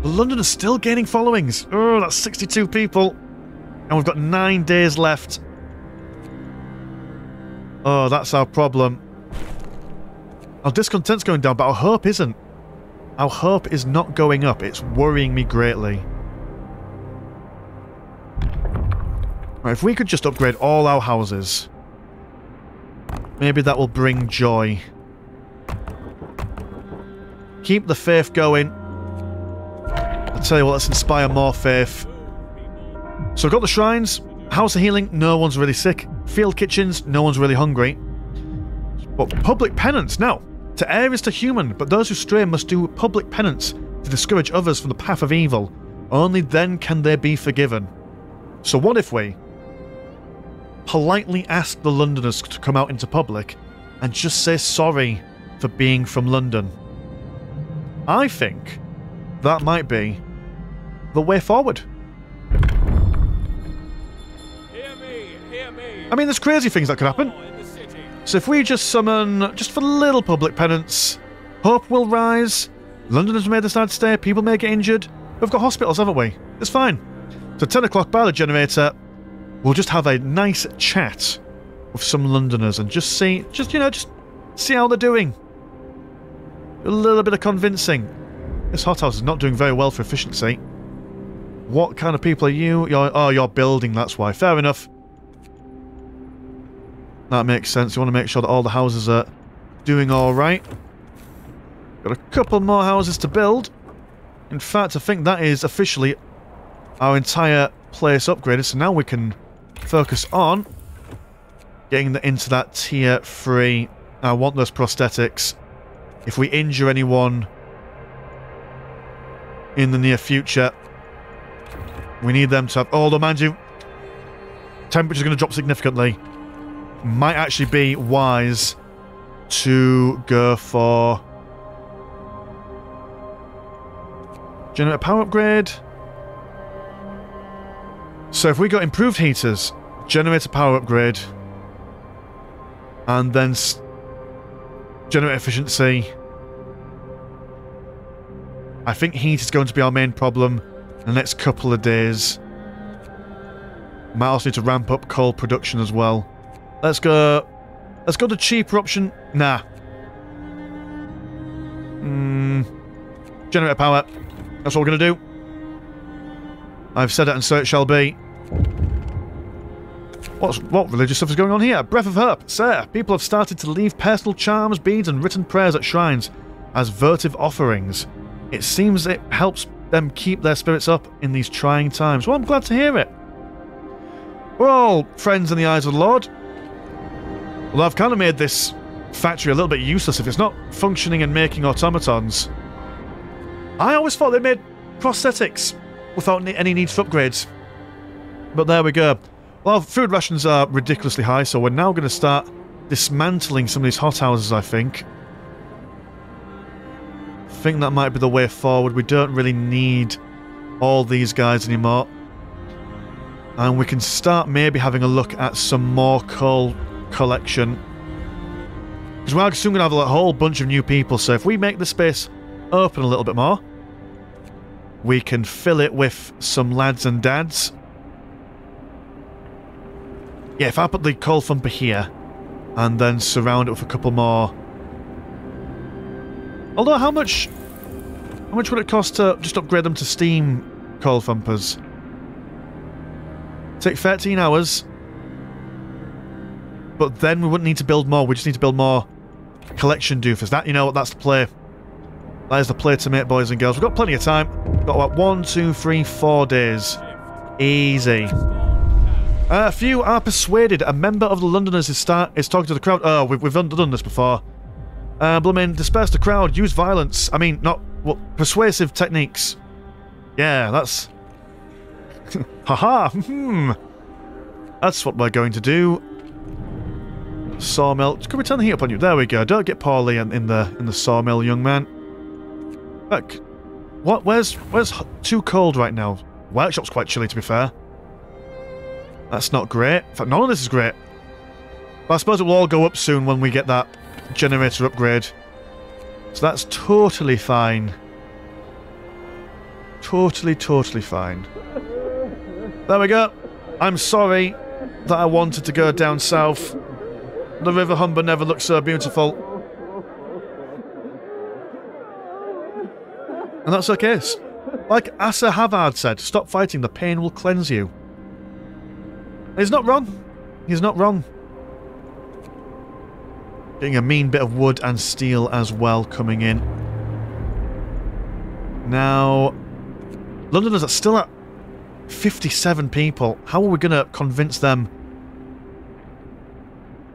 London is still gaining followings. Oh, that's 62 people. And we've got 9 days left. Oh, that's our problem. Our discontent's going down, but our hope isn't. Our hope is not going up. It's worrying me greatly. Right, if we could just upgrade all our houses. Maybe that will bring joy. Keep the faith going. I'll tell you what, let's inspire more faith. So we've got the shrines, house of healing, no one's really sick. Field kitchens, no one's really hungry. But public penance, now. To err is to human, but those who stray must do public penance to discourage others from the path of evil. Only then can they be forgiven. So what if we politely ask the Londoners to come out into public and just say sorry for being from London? I think that might be the way forward. Hear me, hear me. I mean, there's crazy things that could happen. So if we just summon, just for a little public penance, hope will rise, Londoners may decide to stay, people may get injured. We've got hospitals, haven't we? It's fine. So 10 o'clock by the generator, we'll just have a nice chat with some Londoners and just see, just see how they're doing. A little bit of convincing. This hothouse is not doing very well for efficiency. What kind of people are you? You're building, that's why. Fair enough. That makes sense. You want to make sure that all the houses are doing alright. Got a couple more houses to build. In fact, I think that is officially our entire place upgraded. So now we can focus on getting into that tier 3. I want those prosthetics. If we injure anyone in the near future, we need them to have... Although, mind you, temperature's going to drop significantly. Might actually be wise to go for generator power upgrade. So if we got improved heaters, generator power upgrade, and then generator efficiency, I think heat is going to be our main problem in the next couple of days. Might also need to ramp up coal production as well. Let's go the cheaper option. Nah. Generator power. That's what we're going to do. I've said it and so it shall be. What religious stuff is going on here? Breath of hope. Sir, people have started to leave personal charms, beads and written prayers at shrines as votive offerings. It seems it helps them keep their spirits up in these trying times. Well, I'm glad to hear it. We're all friends in the eyes of the Lord. Although I've kind of made this factory a little bit useless if it's not functioning and making automatons. I always thought they made prosthetics without any need for upgrades. But there we go. Well, food rations are ridiculously high, so we're now going to start dismantling some of these hothouses, I think. I think that might be the way forward. We don't really need all these guys anymore. And we can start maybe having a look at some more coal collection. Because we're soon going to have a whole bunch of new people, so if we make the space open a little bit more, we can fill it with some lads and dads. Yeah, if I put the coal thumper here, and then surround it with a couple more. Although, how much would it cost to just upgrade them to steam coal thumpers? Take 13 hours. But then we wouldn't need to build more. We just need to build more collection doofers. That, you know what, that's the play. That is the play to make, boys and girls. We've got plenty of time. We've got about 1, 2, 3, 4 days. Easy. A few are persuaded. A member of the Londoners is talking to the crowd. Oh, we've done this before. Blooming, disperse the crowd. Use violence. I mean, not... Well, persuasive techniques. Yeah, that's... Haha. That's what we're going to do. Sawmill. Can we turn the heat up on you? There we go. Don't get poorly in the sawmill, young man. Look. What? Where's too cold right now? Workshop's quite chilly, to be fair. That's not great. In fact, none of this is great. But I suppose it will all go up soon when we get that generator upgrade. So that's totally fine. Totally fine. There we go. I'm sorry that I wanted to go down south. The River Humber never looked so beautiful. And that's okay. Like Asa Havard said, stop fighting, the pain will cleanse you. He's not wrong. He's not wrong. Getting a mean bit of wood and steel as well coming in. Now, Londoners are still at 57 people. How are we going to convince them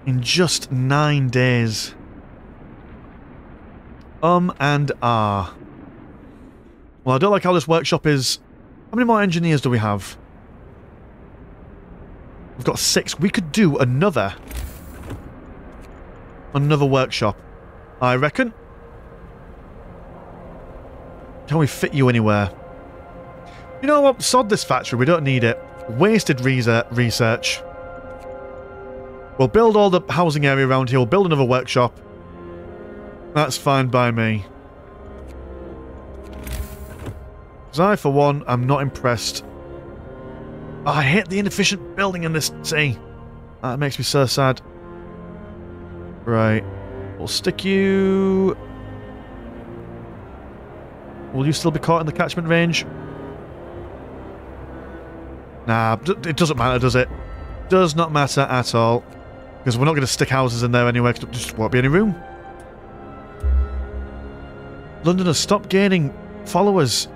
in just 9 days? And ah. Well, I don't like how this workshop is... How many more engineers do we have? We've got 6. We could do another workshop, I reckon. Can we fit you anywhere? You know what? Sod this factory. We don't need it. Wasted research. We'll build all the housing area around here. We'll build another workshop. That's fine by me. Because I, for one, am not impressed. Oh, I hate the inefficient building in this city. That makes me so sad. Right. We'll stick you... Will you still be caught in the catchment range? Nah, it doesn't matter, does it? Does not matter at all. Because we're not going to stick houses in there anyway, because there just won't be any room. Londoners, stop gaining followers.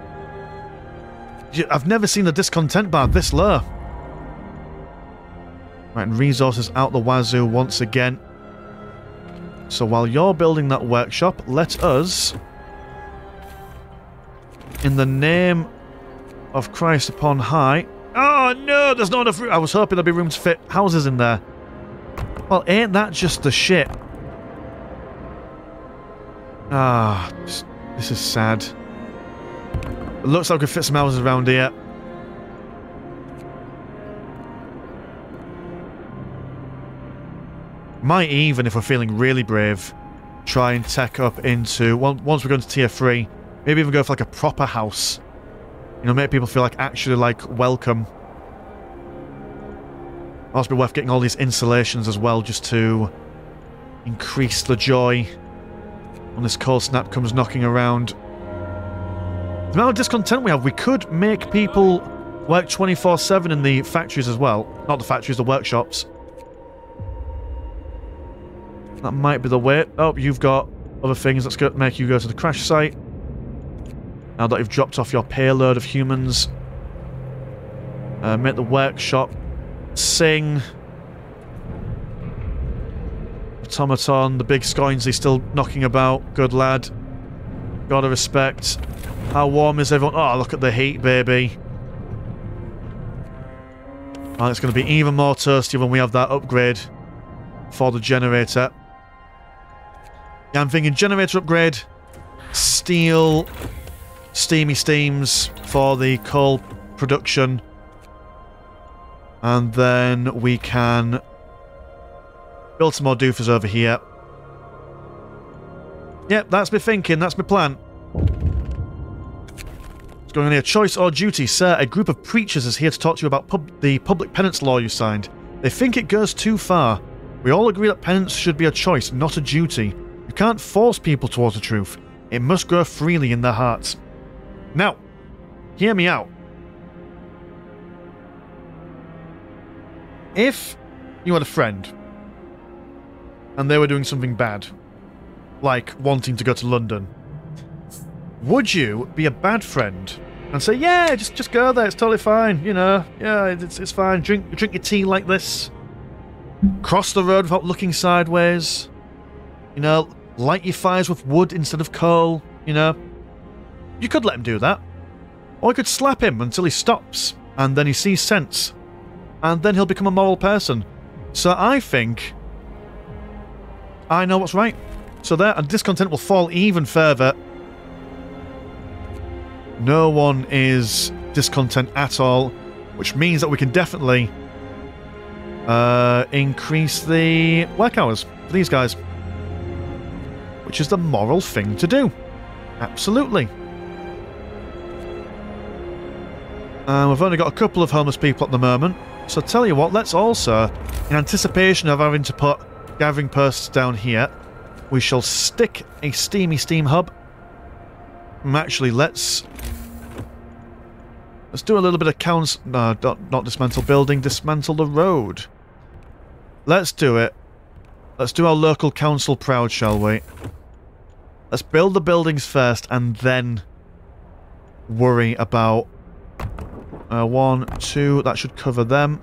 I've never seen the discontent bar this low. Right, and resources out the wazoo once again. So while you're building that workshop, let us, in the name of Christ upon high... Oh no, there's not enough room. I was hoping there'd be room to fit houses in there. Well, ain't that just the shit? Ah, this is sad. It looks like we could fit some houses around here. Might even, if we're feeling really brave, try and tech up into... Once we go into tier 3, maybe even go for like a proper house. You know, make people feel like actually like welcome. Also be worth getting all these insulations as well, just to increase the joy when this cold snap comes knocking around. The amount of discontent we have, we could make people work 24/7 in the factories as well. Not the factories, the workshops. That might be the way. Oh, you've got other things. Let's make you go to the crash site. Now that you've dropped off your payload of humans. Make the workshop sing. Automaton, the big Scoinsy still knocking about. Good lad. Gotta respect. How warm is everyone? Oh, look at the heat, baby. Oh, it's going to be even more toasty when we have that upgrade for the generator. Yeah, I'm thinking generator upgrade. Steel... Steamy steams for the coal production. And then we can build some more doofers over here. Yep, that's my thinking, that's my plan. What's going on here? Choice or duty? Sir, a group of preachers is here to talk to you about the public penance law you signed. They think it goes too far. We all agree that penance should be a choice, not a duty. You can't force people towards the truth. It must grow freely in their hearts. Now, hear me out. If you had a friend and they were doing something bad, like wanting to go to London, would you be a bad friend and say, yeah, just go there, it's totally fine, you know, yeah, it's fine, drink your tea like this, cross the road without looking sideways, you know, light your fires with wood instead of coal, you know? You could let him do that. Or you could slap him until he stops, and then he sees sense. And then he'll become a moral person. So I think I know what's right. So there, and discontent will fall even further. No one is discontent at all, which means that we can definitely increase the work hours for these guys. Which is the moral thing to do. Absolutely. We've only got a couple of homeless people at the moment. So tell you what, let's also, in anticipation of having to put gathering posts down here, we shall stick a steamy steam hub. Actually, let's do a little bit of no, not dismantle building, dismantle the road. Let's do it. Let's do our local council proud, shall we? Let's build the buildings first and then worry about 1, 2, that should cover them.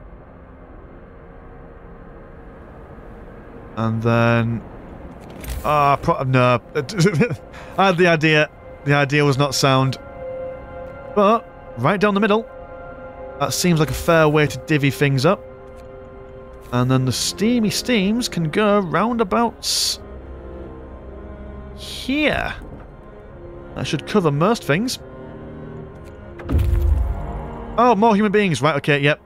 And then... no. I had the idea. The idea was not sound. But, right down the middle. That seems like a fair way to divvy things up. And then the steamy steams can go roundabouts here. That should cover most things. Oh, more human beings. Right, okay, yep.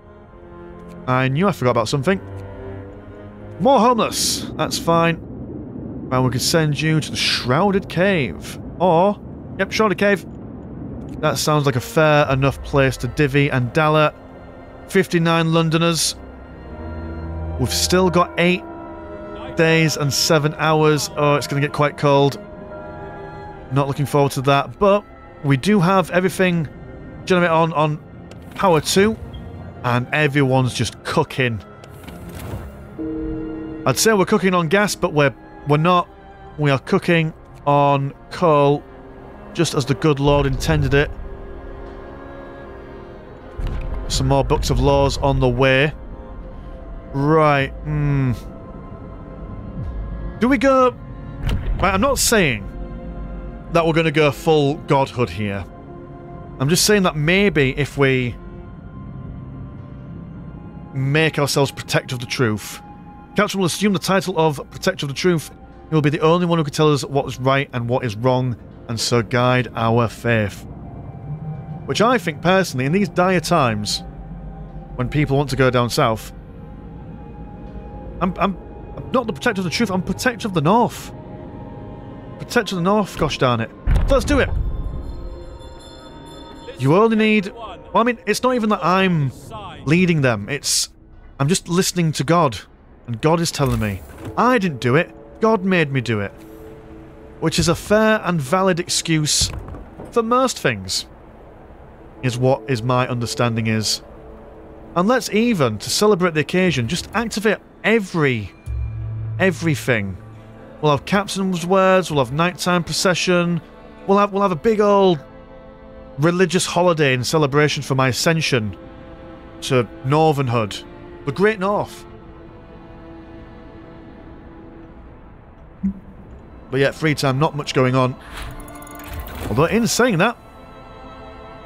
I knew I forgot about something. More homeless. That's fine. And we could send you to the Shrouded Cave. Or, yep, Shrouded Cave. That sounds like a fair enough place to divvy and dalla. 59 Londoners. We've still got 8 days and 7 hours. Oh, it's going to get quite cold. Not looking forward to that. But we do have everything generate on power 2. And everyone's just cooking. I'd say we're cooking on gas, but we're not. We are cooking on coal, just as the good Lord intended it. Some more books of laws on the way. Right, Do we go... Right, I'm not saying that we're going to go full godhood here. I'm just saying that maybe if we make ourselves Protector of the Truth, Captain will assume the title of Protector of the Truth. He will be the only one who can tell us what is right and what is wrong, and so guide our faith. Which I think, personally, in these dire times, when people want to go down south, I'm not the Protector of the Truth, I'm Protector of the North. Protector of the North, gosh darn it. So let's do it! You only need... Well, I mean, it's not even that I'm leading them, it's... I'm just listening to God. And God is telling me, I didn't do it, God made me do it. Which is a fair and valid excuse for most things, is what is my understanding is. And let's even, to celebrate the occasion, just activate everything. We'll have Captain's words, we'll have nighttime procession, we'll have a big old religious holiday in celebration for my ascension to Northernhood, the Great North. But yet, free time, not much going on. Although, in saying that,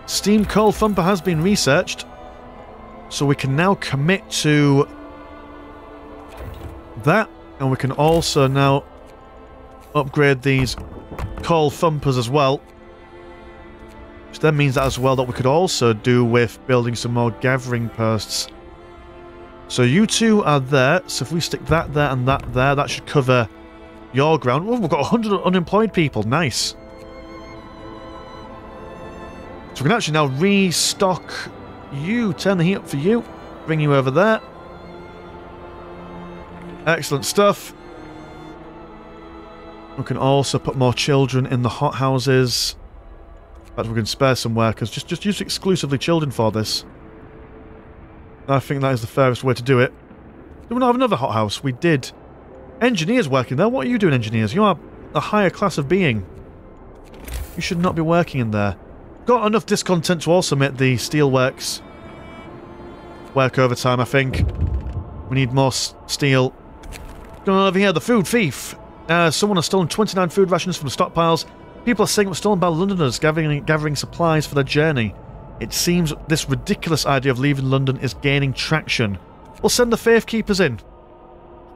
Steam Coal Thumper has been researched, so we can now commit to that, and we can also now upgrade these Coal Thumpers as well. Which then means that as well that we could also do with building some more gathering posts. So you two are there, so if we stick that there and that there, that should cover your ground. Oh, we've got 100 unemployed people. Nice. So we can actually now restock you. Turn the heat up for you. Bring you over there. Excellent stuff. We can also put more children in the hothouses. In fact, we can spare some workers. Just use exclusively children for this. I think that is the fairest way to do it. Do we not have another hothouse? We did. Engineers working there? What are you doing, engineers? You are a higher class of being. You should not be working in there. Got enough discontent to also make the steelworks work overtime, I think. We need more steel. Going on over here, the food thief. Someone has stolen 29 food rations from the stockpiles. People are saying it was stolen by Londoners gathering supplies for their journey. It seems this ridiculous idea of leaving London is gaining traction. We'll send the Faith Keepers in.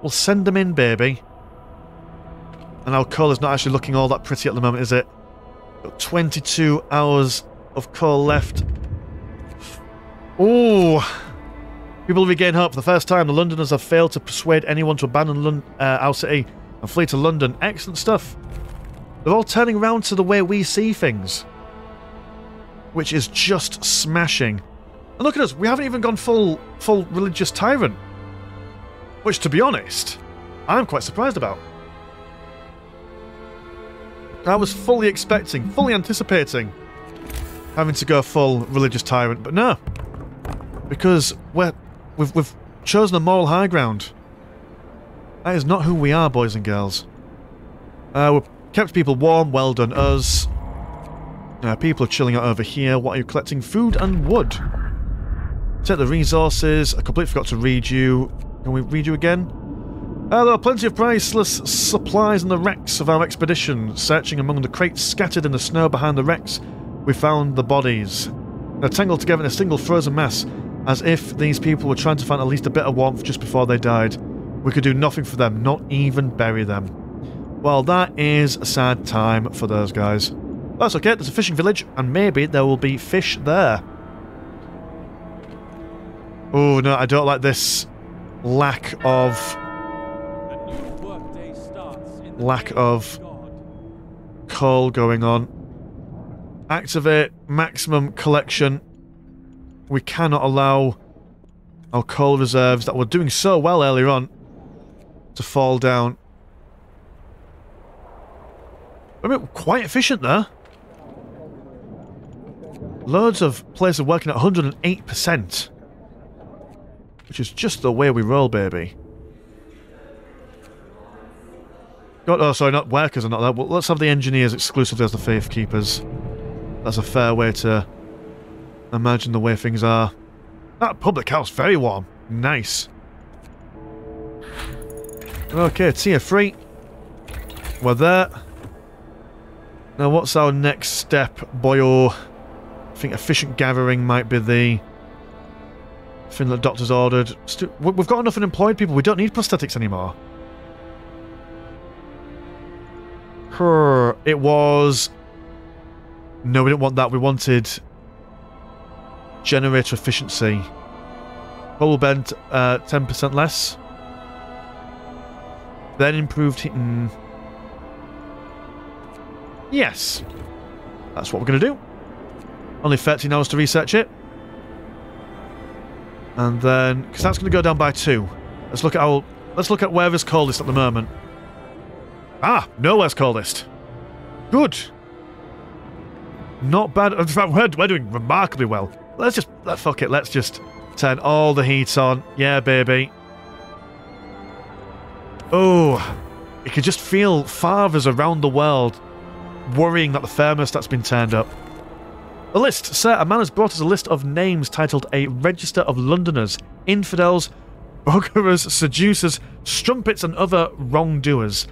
We'll send them in, baby. And our coal is not actually looking all that pretty at the moment, is it? Got 22 hours of coal left. Ooh. People regain hope. For the first time, the Londoners have failed to persuade anyone to abandon our city and flee to London. Excellent stuff. They're all turning around to the way we see things. Which is just smashing. And look at us, we haven't even gone full religious tyrant. Which, to be honest, I'm quite surprised about. I was fully expecting, fully anticipating having to go full religious tyrant, but no. Because we've chosen a moral high ground. That is not who we are, boys and girls. We've kept people warm, well done us. People are chilling out over here. What are you collecting? Food and wood. Take the resources. I completely forgot to read you. Can we read you again? There are plenty of priceless supplies in the wrecks of our expedition. Searching among the crates scattered in the snow behind the wrecks, we found the bodies. They're tangled together in a single frozen mass, as if these people were trying to find at least a bit of warmth just before they died. We could do nothing for them, not even bury them. Well, that is a sad time for those guys. That's okay, there's a fishing village, and maybe there will be fish there. Oh no, I don't like this lack of coal going on. Activate maximum collection. We cannot allow our coal reserves that were doing so well earlier on to fall down. I mean, quite efficient there. Loads of places working at 108%. Which is just the way we roll, baby. God, oh, sorry, not workers are not there. Well, let's have the engineers exclusively as the Faith Keepers. That's a fair way to imagine the way things are. That public house, very warm. Nice. Okay, tier 3. We're there. Now, what's our next step, boyo? I think efficient gathering might be the thing that the doctor's ordered. We've got enough unemployed people. We don't need prosthetics anymore. It was... No, we didn't want that. We wanted generator efficiency. Bubble bent 10% less. Then improved heat. Yes. That's what we're going to do. Only 13 hours to research it. And then, because that's going to go down by 2. Let's look at wherever's coldest at the moment. Ah, nowhere's coldest. Good. Not bad. In fact, we're doing remarkably well. Fuck it. Let's just turn all the heat on. Yeah, baby. Oh, you can just feel fathers around the world worrying that the thermostat's been turned up. A list. Sir, a man has brought us a list of names titled A Register of Londoners, Infidels, Buggerers, Seducers, Strumpets and Other Wrongdoers.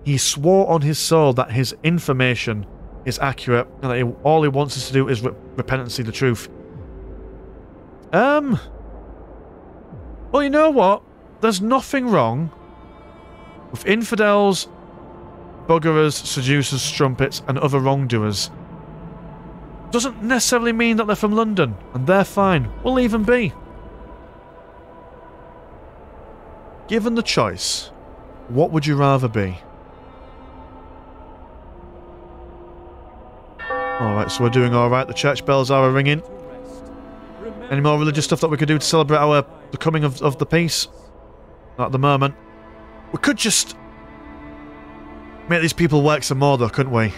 He swore on his soul that his information is accurate and that all he wants us to do is repent and see the truth. Well, you know what? There's nothing wrong with infidels, buggerers, seducers, strumpets and other wrongdoers. Doesn't necessarily mean that they're from London, and they're fine. We'll leave them be. Given the choice, what would you rather be? Alright, so we're doing alright. The church bells are ringing. Any more religious stuff that we could do to celebrate the coming of the peace? Not at the moment. We could just make these people work some more though, couldn't we?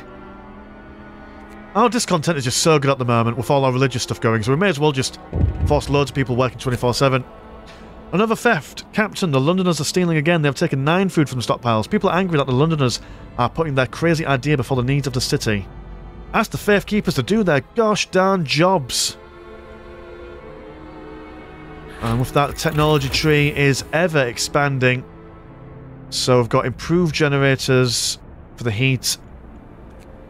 Our discontent is just so good at the moment with all our religious stuff going, so we may as well just force loads of people working 24/7. Another theft. Captain, the Londoners are stealing again. They have taken 9 food from the stockpiles. People are angry that the Londoners are putting their crazy idea before the needs of the city. Ask the Faith Keepers to do their gosh darn jobs. And with that, the technology tree is ever expanding. So we've got improved generators for the heat.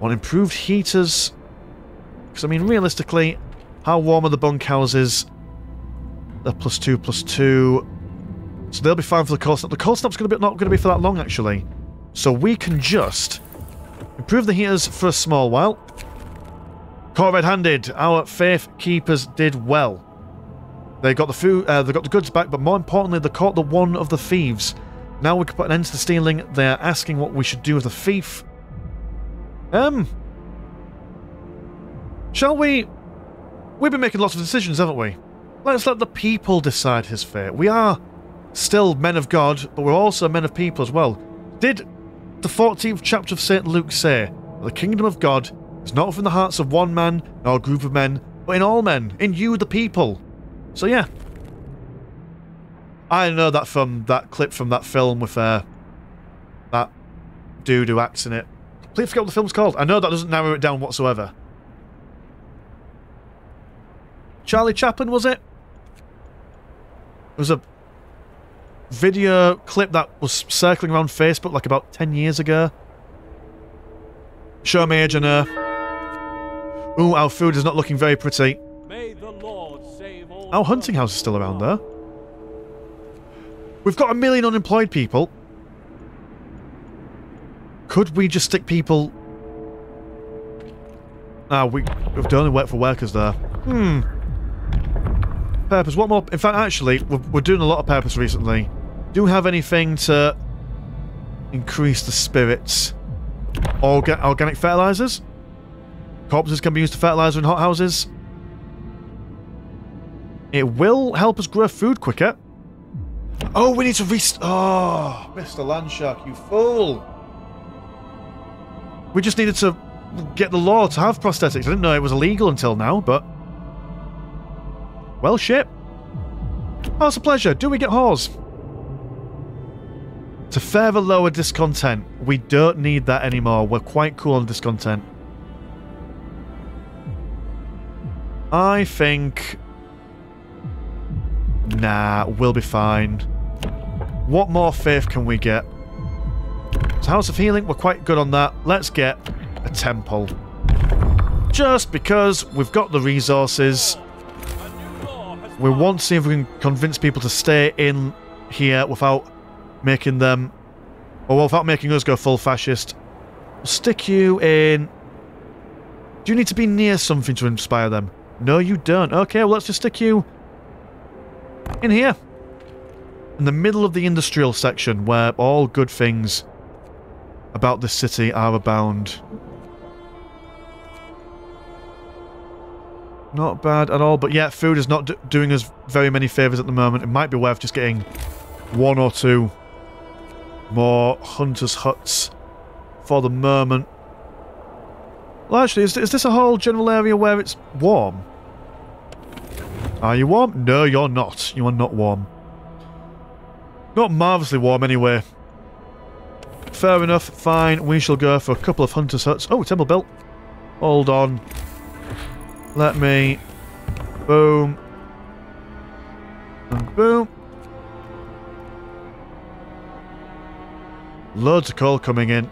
On improved heaters. Because, I mean, realistically, how warm are the bunkhouses? They're +2/+2. So they'll be fine for the cold snap. The cold snap's not going to be for that long, actually. So we can just improve the heaters for a small while. Caught red-handed. Our Faith Keepers did well. They got the food. They got the goods back, but more importantly, they caught the one of the thieves. Now we can put an end to the stealing. They're asking what we should do with the thief. Shall we? We've been making lots of decisions, haven't we? Let's let the people decide his fate. We are still men of God, but we're also men of people as well. Did the 14th chapter of St. Luke say that the kingdom of God is not within the hearts of one man nor a group of men, but in all men, in you, the people? So yeah. I know that from that clip from that film with that dude who acts in it. Please forget what the film's called. I know that doesn't narrow it down whatsoever. Charlie Chaplin, was it? was a video clip that was circling around Facebook like about 10 years ago. Show me age on Earth. Ooh, our food is not looking very pretty. May the Lord save all. Our hunting house is still around there. We've got 1 million unemployed people. Could we just stick people... we've only worked for workers there. Purpose, what more? In fact, actually, we're doing a lot of purpose recently. Do we have anything to increase the spirits? Organic fertilizers? Corpses can be used to fertilizer in hothouses. It will help us grow food quicker. Oh, we need to oh, Mr. Landshark, you fool! We just needed to get the law to have prosthetics. I didn't know it was illegal until now, but... Well, shit. Oh, it's a pleasure. Do we get whores? To further lower discontent. We don't need that anymore. We're quite cool on discontent. I think... Nah, we'll be fine. What more faith can we get? So House of Healing, we're quite good on that. Let's get a temple. Just because we've got the resources. We want to see if we can convince people to stay in here without making them... Or without making us go full fascist. We'll stick you in... Do you need to be near something to inspire them? No, you don't. Okay, well, let's just stick you... in here. In the middle of the industrial section, where all good things about this city are abound. Not bad at all, but yeah, food is not doing us very many favours at the moment. It might be worth just getting 1 or 2 more hunters' huts for the moment. Well, actually, is this a whole general area where it's warm? Are you warm? No, you're not. You are not warm. Not marvellously warm, anyway. Fair enough, fine. We shall go for a couple of hunters' huts. Oh, temple built. Hold on. Let me... Boom. And boom. Loads of coal coming in.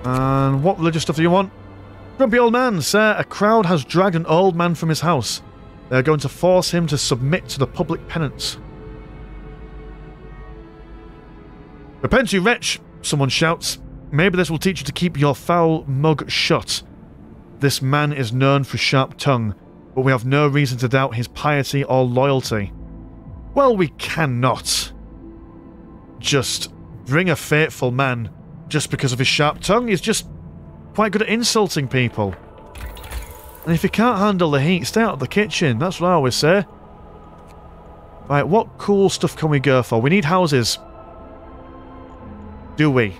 And what religious stuff do you want? Grumpy old man, sir, a crowd has dragged an old man from his house. They are going to force him to submit to the public penance. Repent, you wretch, someone shouts. Maybe this will teach you to keep your foul mug shut. This man is known for sharp tongue, but we have no reason to doubt his piety or loyalty. Well, we cannot just bring a faithful man just because of his sharp tongue. He's just quite good at insulting people. And if you can't handle the heat, stay out of the kitchen. That's what I always say. Right, what cool stuff can we go for? We need houses. Do we?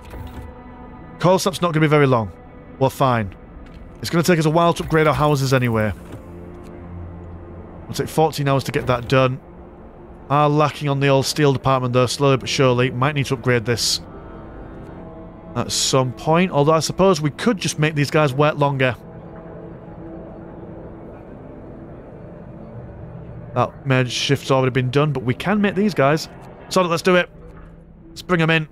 Coal snap's not going to be very long. Well, fine. It's going to take us a while to upgrade our houses anyway. It'll take 14 hours to get that done. Are lacking on the old steel department though, slowly but surely. Might need to upgrade this at some point. Although I suppose we could just make these guys work longer. That merge shift's already been done, but we can make these guys. So let's do it. Let's bring them in.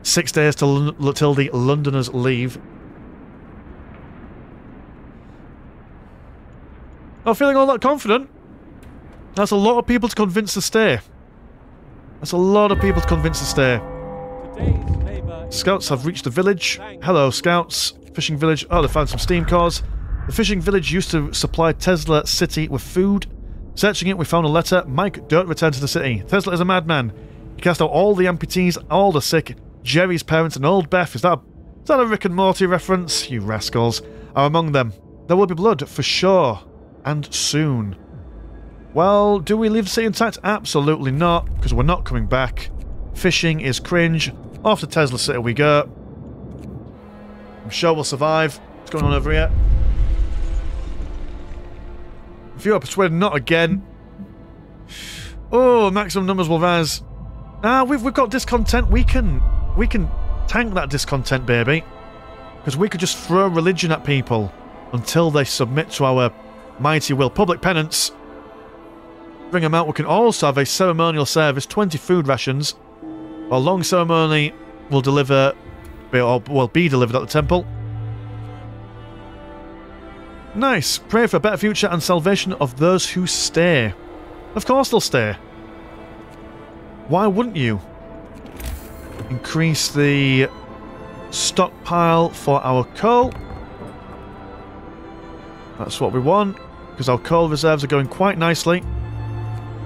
6 days till the Londoners leave. Not feeling all that confident. That's a lot of people to convince to stay. That's a lot of people to convince to stay. Scouts have reached the village. Hello, scouts. Fishing village. Oh, they found some steam cores. The fishing village used to supply Tesla City with food. Searching it, we found a letter. Mike, don't return to the city. Tesla is a madman. He cast out all the amputees, all the sick. Jerry's parents and old Beth. Is that a Rick and Morty reference? You rascals are among them. There will be blood, for sure. And soon. Well, do we leave the city intact? Absolutely not, because we're not coming back. Fishing is cringe. Off to Tesla City we go. I'm sure we'll survive. What's going on over here? If you are persuaded, not again. Oh, maximum numbers will rise. Ah, we've got discontent. We can tank that discontent, baby. Because we could just throw religion at people. until they submit to our mighty will. Public penance. Bring them out. We can also have a ceremonial service, 20 food rations. A long ceremony will deliver, or will be delivered at the temple. Nice. Pray for a better future and salvation of those who stay. Of course they'll stay. Why wouldn't you? Increase the stockpile for our coal. That's what we want, because our coal reserves are going quite nicely.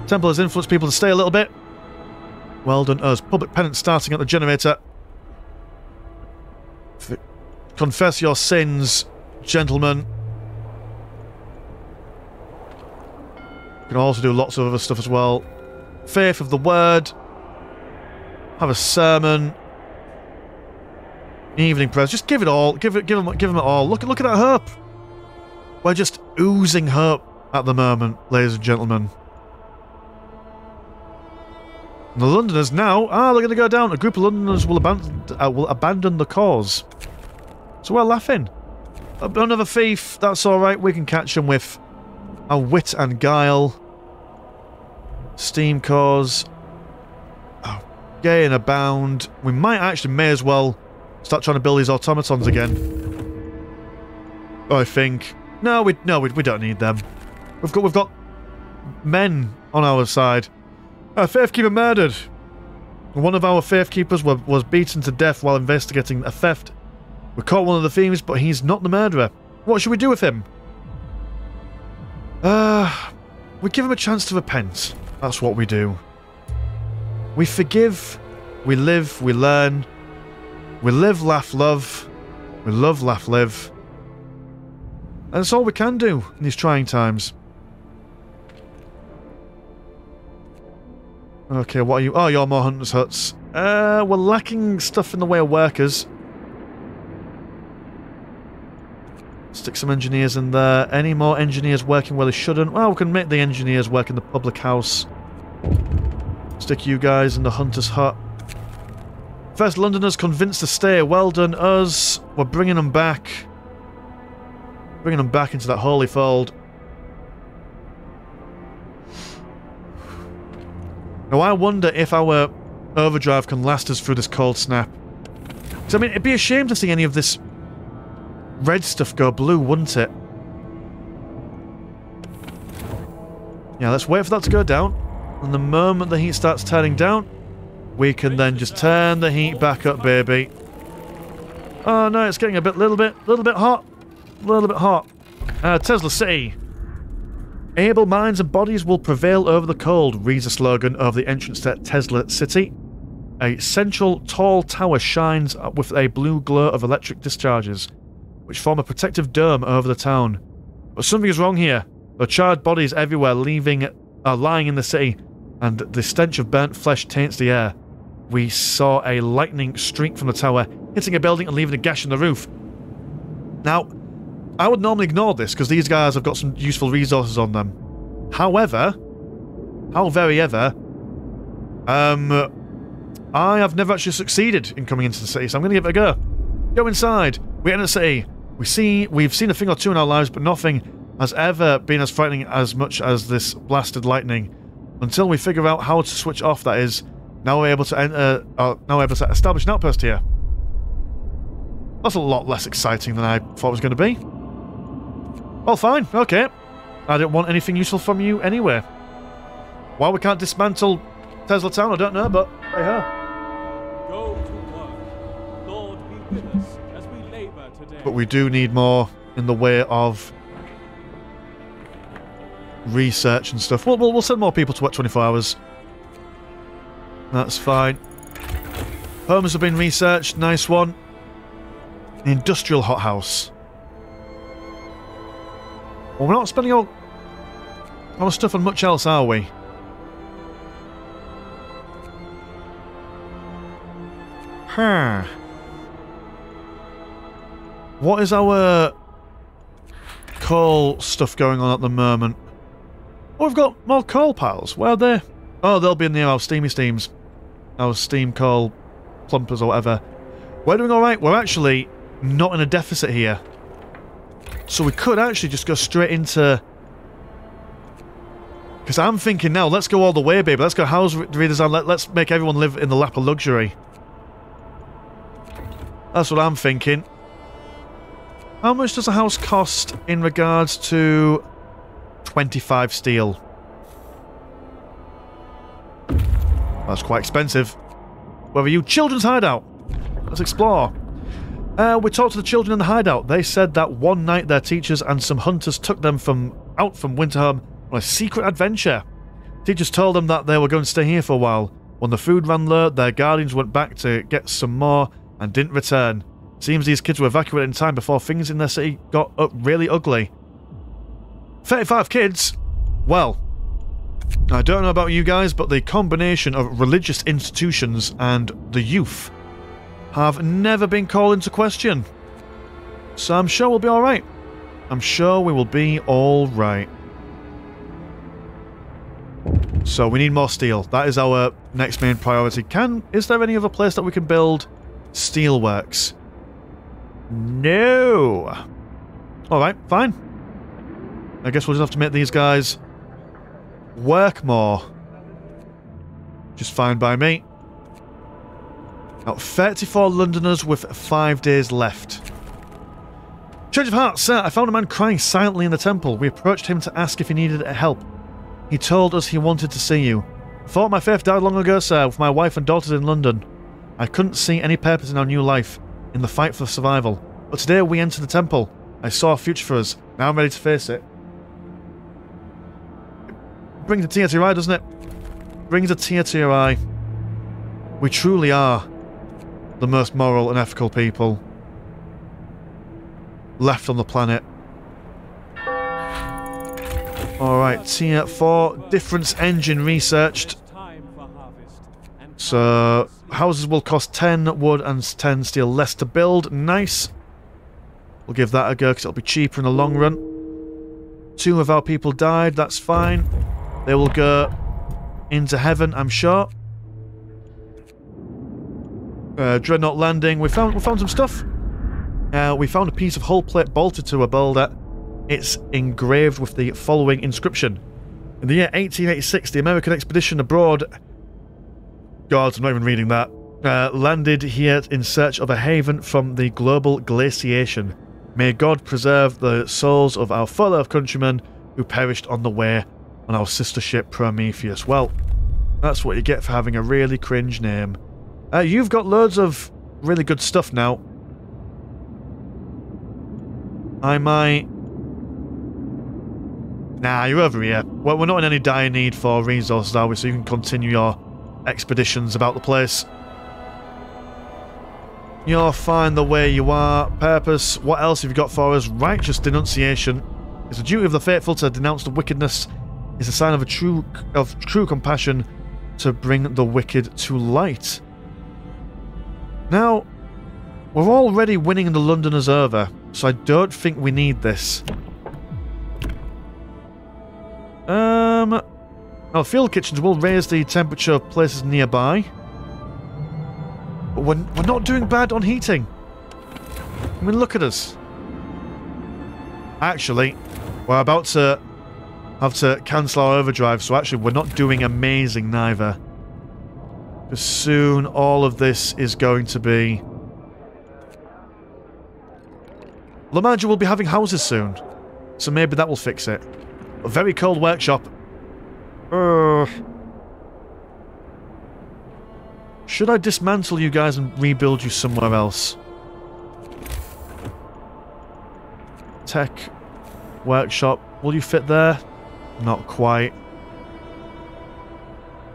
Temple has influenced people to stay a little bit. Well done us. Public penance starting at the generator. Confess your sins, gentlemen. You can also do lots of other stuff as well. Faith of the word. Have a sermon. Evening prayers. Just give it all. Give them it all. Look at that hope. We're just oozing hope at the moment, ladies and gentlemen. And the Londoners now, they're going to go down. A group of Londoners will abandon the cause. So we're laughing. Another thief. That's all right. We can catch them with our wit and guile. Steam cause. Oh, gay and abound. We may as well start trying to build these automatons again. I think. No, we don't need them. We've got men on our side. Our Faithkeeper murdered. One of our Faithkeepers was beaten to death while investigating a theft. We caught one of the thieves, but he's not the murderer. What should we do with him? We give him a chance to repent. That's what we do. We forgive. We live. We learn. We live, laugh, love. We love, laugh, live. And that's all we can do in these trying times. Okay, what are you? Oh, you're more hunters' huts. We're lacking stuff in the way of workers. Stick some engineers in there. Any more engineers working where they shouldn't? Well, we can make the engineers work in the public house. Stick you guys in the hunter's hut. First Londoners convinced to stay. Well done, us. We're bringing them back. Bringing them back into that holy fold. Now, I wonder if our overdrive can last us through this cold snap. Because, I mean, it'd be a shame to see any of this red stuff go blue, wouldn't it? Yeah, let's wait for that to go down. And the moment the heat starts turning down, we can then just turn the heat back up, baby. Oh no, it's getting a little bit hot. A little bit hot. Tesla City. Able minds and bodies will prevail over the cold, reads the slogan of the entrance to Tesla City. A central tall tower shines with a blue glow of electric discharges, which form a protective dome over the town. But something is wrong here. There are charred bodies everywhere lying in the city, and the stench of burnt flesh taints the air. We saw a lightning streak from the tower, hitting a building and leaving a gash in the roof. Now, I would normally ignore this, because these guys have got some useful resources on them. However, how very ever, I have never actually succeeded in coming into the city, so I'm going to give it a go. Go inside. We enter the city. We've seen a thing or two in our lives, but nothing has ever been as frightening as much as this blasted lightning. Until we figure out how to switch off, that is. Now we're able to enter. Now we're able to establish an outpost here. That's a lot less exciting than I thought it was going to be. Well, fine. Okay. I didn't want anything useful from you anyway. Why we can't dismantle Tesla Town, I don't know, but hey ho. Go to work. Lord be with us as we labor today. But we do need more in the way of research and stuff. We'll send more people to work 24 hours. That's fine. Homes have been researched. Nice one. The industrial hothouse. Well, we're not spending all our stuff on much else, are we? Huh. What is our coal stuff going on at the moment? Oh, we've got more coal piles. Where are they? Oh, they'll be near our steamy steams. Our steam coal plumpers or whatever. We're doing alright. We're actually not in a deficit here. So we could actually just go straight into... Because I'm thinking now, let's go all the way, baby. Let's go house redesign. Let's make everyone live in the lap of luxury. That's what I'm thinking. How much does a house cost in regards to 25 steel? That's quite expensive. Where are you? Children's hideout. Let's explore. We talked to the children in the hideout. They said that one night their teachers and some hunters took them out from Winterhome on a secret adventure. Teachers told them that they were going to stay here for a while. When the food ran low, their guardians went back to get some more and didn't return. Seems these kids were evacuated in time before things in their city got really ugly. 35 kids? Well, I don't know about you guys, but the combination of religious institutions and the youth have never been called into question. So I'm sure we'll be alright. I'm sure we will be alright. So we need more steel. That is our next main priority. Is there any other place that we can build steelworks? No. Alright, fine. I guess we'll just have to make these guys work more. Just fine by me. Now, 34 Londoners with 5 days left. Change of heart, sir. I found a man crying silently in the temple. We approached him to ask if he needed help. He told us he wanted to see you. I thought my faith died long ago, sir, with my wife and daughters in London. I couldn't see any purpose in our new life, in the fight for survival. But today we entered the temple. I saw a future for us. Now I'm ready to face it. Brings a tear to your eye, doesn't it? Brings a tear to your eye. We truly are the most moral and ethical people left on the planet. Alright, tier 4, difference engine researched. So, houses will cost 10 wood and 10 steel less to build. Nice. We'll give that a go because it'll be cheaper in the long run. 2 of our people died, that's fine. They will go into heaven, I'm sure. Dreadnought landing. We found some stuff. We found a piece of hull plate bolted to a boulder. It's engraved with the following inscription. In the year 1886, the American expedition abroad... God, I'm not even reading that. Landed here in search of a haven from the global glaciation. May God preserve the souls of our fellow countrymen who perished on the way on our sister ship Prometheus. Well, that's what you get for having a really cringe name. You've got loads of really good stuff now. I might... Nah, you're over here. Well, we're not in any dire need for resources, are we? So you can continue your expeditions about the place. You're fine the way you are. Purpose. What else have you got for us? Righteous denunciation. It's the duty of the faithful to denounce the wickedness. It's a sign of true compassion to bring the wicked to light. Now, we're already winning the Londoners over, so I don't think we need this. Now, field kitchens will raise the temperature of places nearby. But we're not doing bad on heating. I mean, look at us. Actually, we're about to have to cancel our overdrive, so actually we're not doing amazing neither. Because soon all of this is going to be... The manager will be having houses soon, so maybe that will fix it. A very cold workshop. Should I dismantle you guys and rebuild you somewhere else? Tech workshop. Will you fit there? Not quite.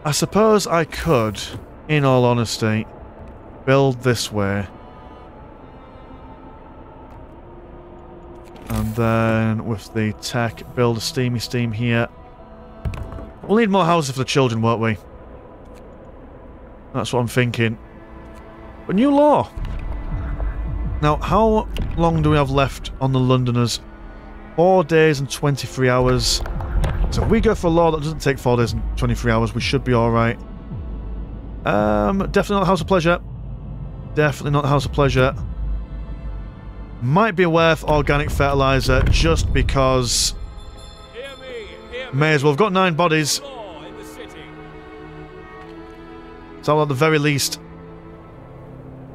I suppose I could, in all honesty, build this way. And then with the tech, build a steamy steam here. We'll need more houses for the children, won't we? That's what I'm thinking. But new law! Now, how long do we have left on the Londoners? 4 days and 23 hours. So if we go for a law that doesn't take 4 days and 23 hours, we should be alright. Definitely not the House of Pleasure. Definitely not the House of Pleasure. Might be worth organic fertilizer just because... Hear me, May as well. We've got 9 bodies. law in the city. So I'll at the very least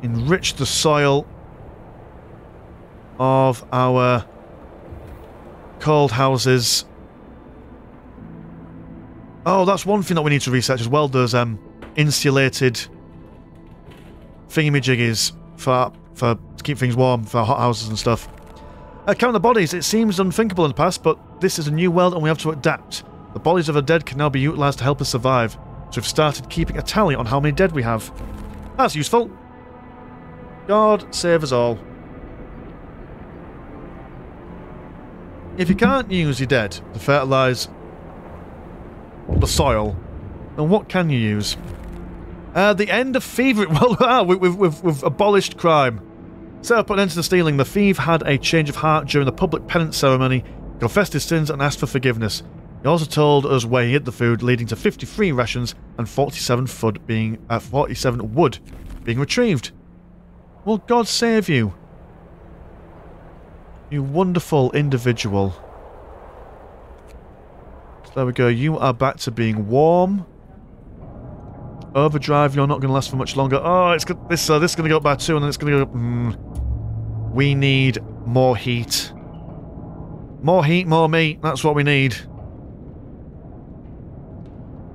enrich the soil of our cold houses. Oh, that's one thing that we need to research as well. There's insulated thingamajiggies for to keep things warm for hot houses and stuff. Count the bodies. It seems unthinkable in the past, but this is a new world and we have to adapt. The bodies of the dead can now be utilised to help us survive. So we've started keeping a tally on how many dead we have. That's useful. God save us all. If you can't use your dead to fertilise the soil, then what can you use? The end of thievery. Well, we've abolished crime. Set up an end to the stealing. The thief had a change of heart during the public penance ceremony, confessed his sins and asked for forgiveness. He also told us where he hid the food, leading to 53 rations and 47 wood being retrieved. Well, God save you. You wonderful individual. So there we go. You are back to being warm. Overdrive, you're not going to last for much longer. Oh, it's good. This is going to go up by 2 and then it's going to go up... We need more heat. More heat, more meat. That's what we need.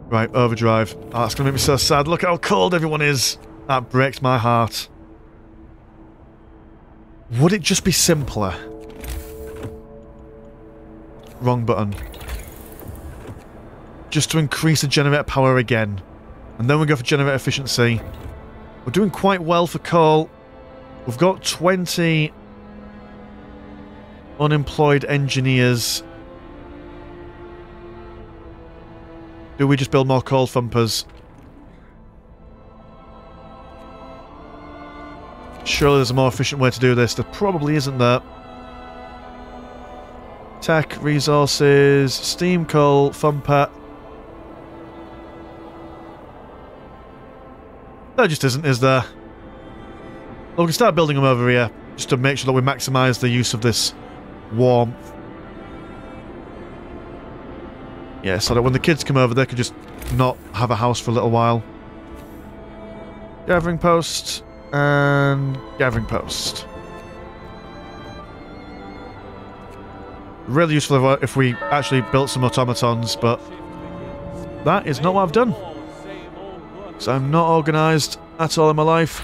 Right, overdrive. Oh, that's going to make me so sad. Look how cold everyone is. That breaks my heart. Would it just be simpler? Wrong button. Just to increase the generator power again. And then we go for generator efficiency. We're doing quite well for coal. We've got 20 unemployed engineers. Do we just build more coal thumpers? Surely there's a more efficient way to do this. There probably isn't there. Tech, resources, steam coal, thumper. There just isn't, is there? Well, we can start building them over here, just to make sure that we maximise the use of this warmth. Yeah, so that when the kids come over, they could just not have a house for a little while. Gathering post, and gathering post. Really useful if we actually built some automatons, but that is not what I've done. So I'm not organised at all in my life.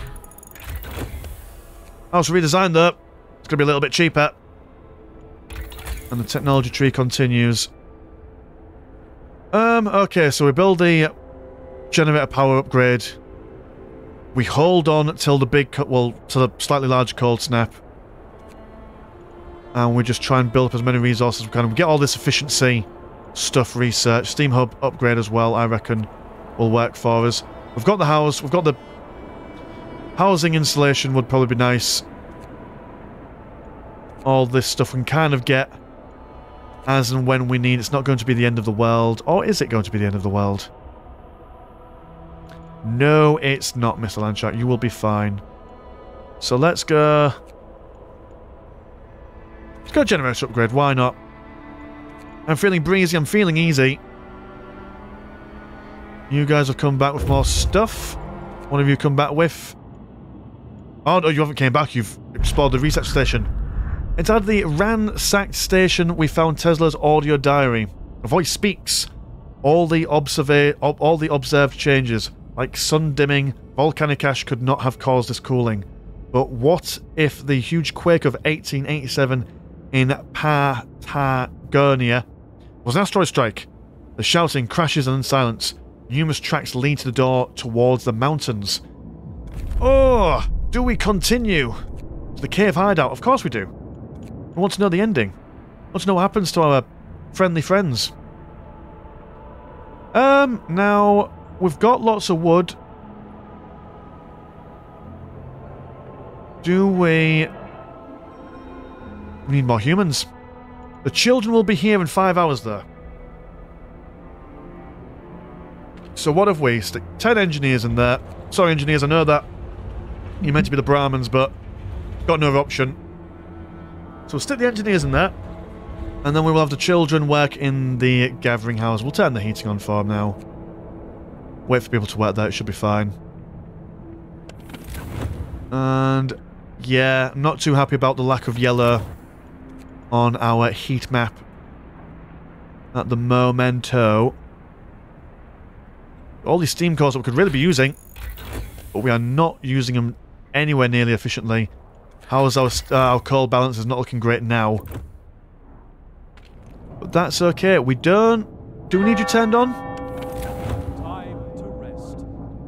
House redesigned though. It's going to be a little bit cheaper. And the technology tree continues. Okay, so we build the generator power upgrade. We hold on till the big, to the slightly larger cold snap. And we just try and build up as many resources as we can. We get all this efficiency stuff research. Steam hub upgrade as well, I reckon, will work for us. We've got the house, we've got the housing installation would probably be nice. All this stuff we can kind of get as and when we need. It's not going to be the end of the world. Or is it going to be the end of the world? No, it's not, Mr. Landshark. You will be fine. So let's go... Let's go generator upgrade. Why not? I'm feeling breezy. I'm feeling easy. You guys have come back with more stuff. One of you come back with... Oh, no, you haven't came back. You've explored the research station. Inside the ransacked station, we found Tesla's audio diary. A voice speaks. All the observed changes, like sun dimming, volcanic ash could not have caused this cooling. But what if the huge quake of 1887 in Patagonia was an asteroid strike? The shouting, crashes, and silence. Numerous tracks lead to the door towards the mountains. Oh, do we continue? To the cave hideout? Of course we do. I want to know the ending. I want to know what happens to our friendly friends. Now, we've got lots of wood. Do we need more humans? The children will be here in 5 hours, though. So what have we? Stick 10 engineers in there. Sorry, engineers, I know that you're meant to be the Brahmins, but got another option. So we'll stick the engineers in there. And then we will have the children work in the gathering house. We'll turn the heating on for them now. Wait for people to work there, it should be fine. And yeah, I'm not too happy about the lack of yellow on our heat map at the momento. All these steam cores that we could really be using, but we are not using them anywhere nearly efficiently. How's our coal balance is not looking great now. But that's okay. We don't... Do we need you turned on? Time to rest.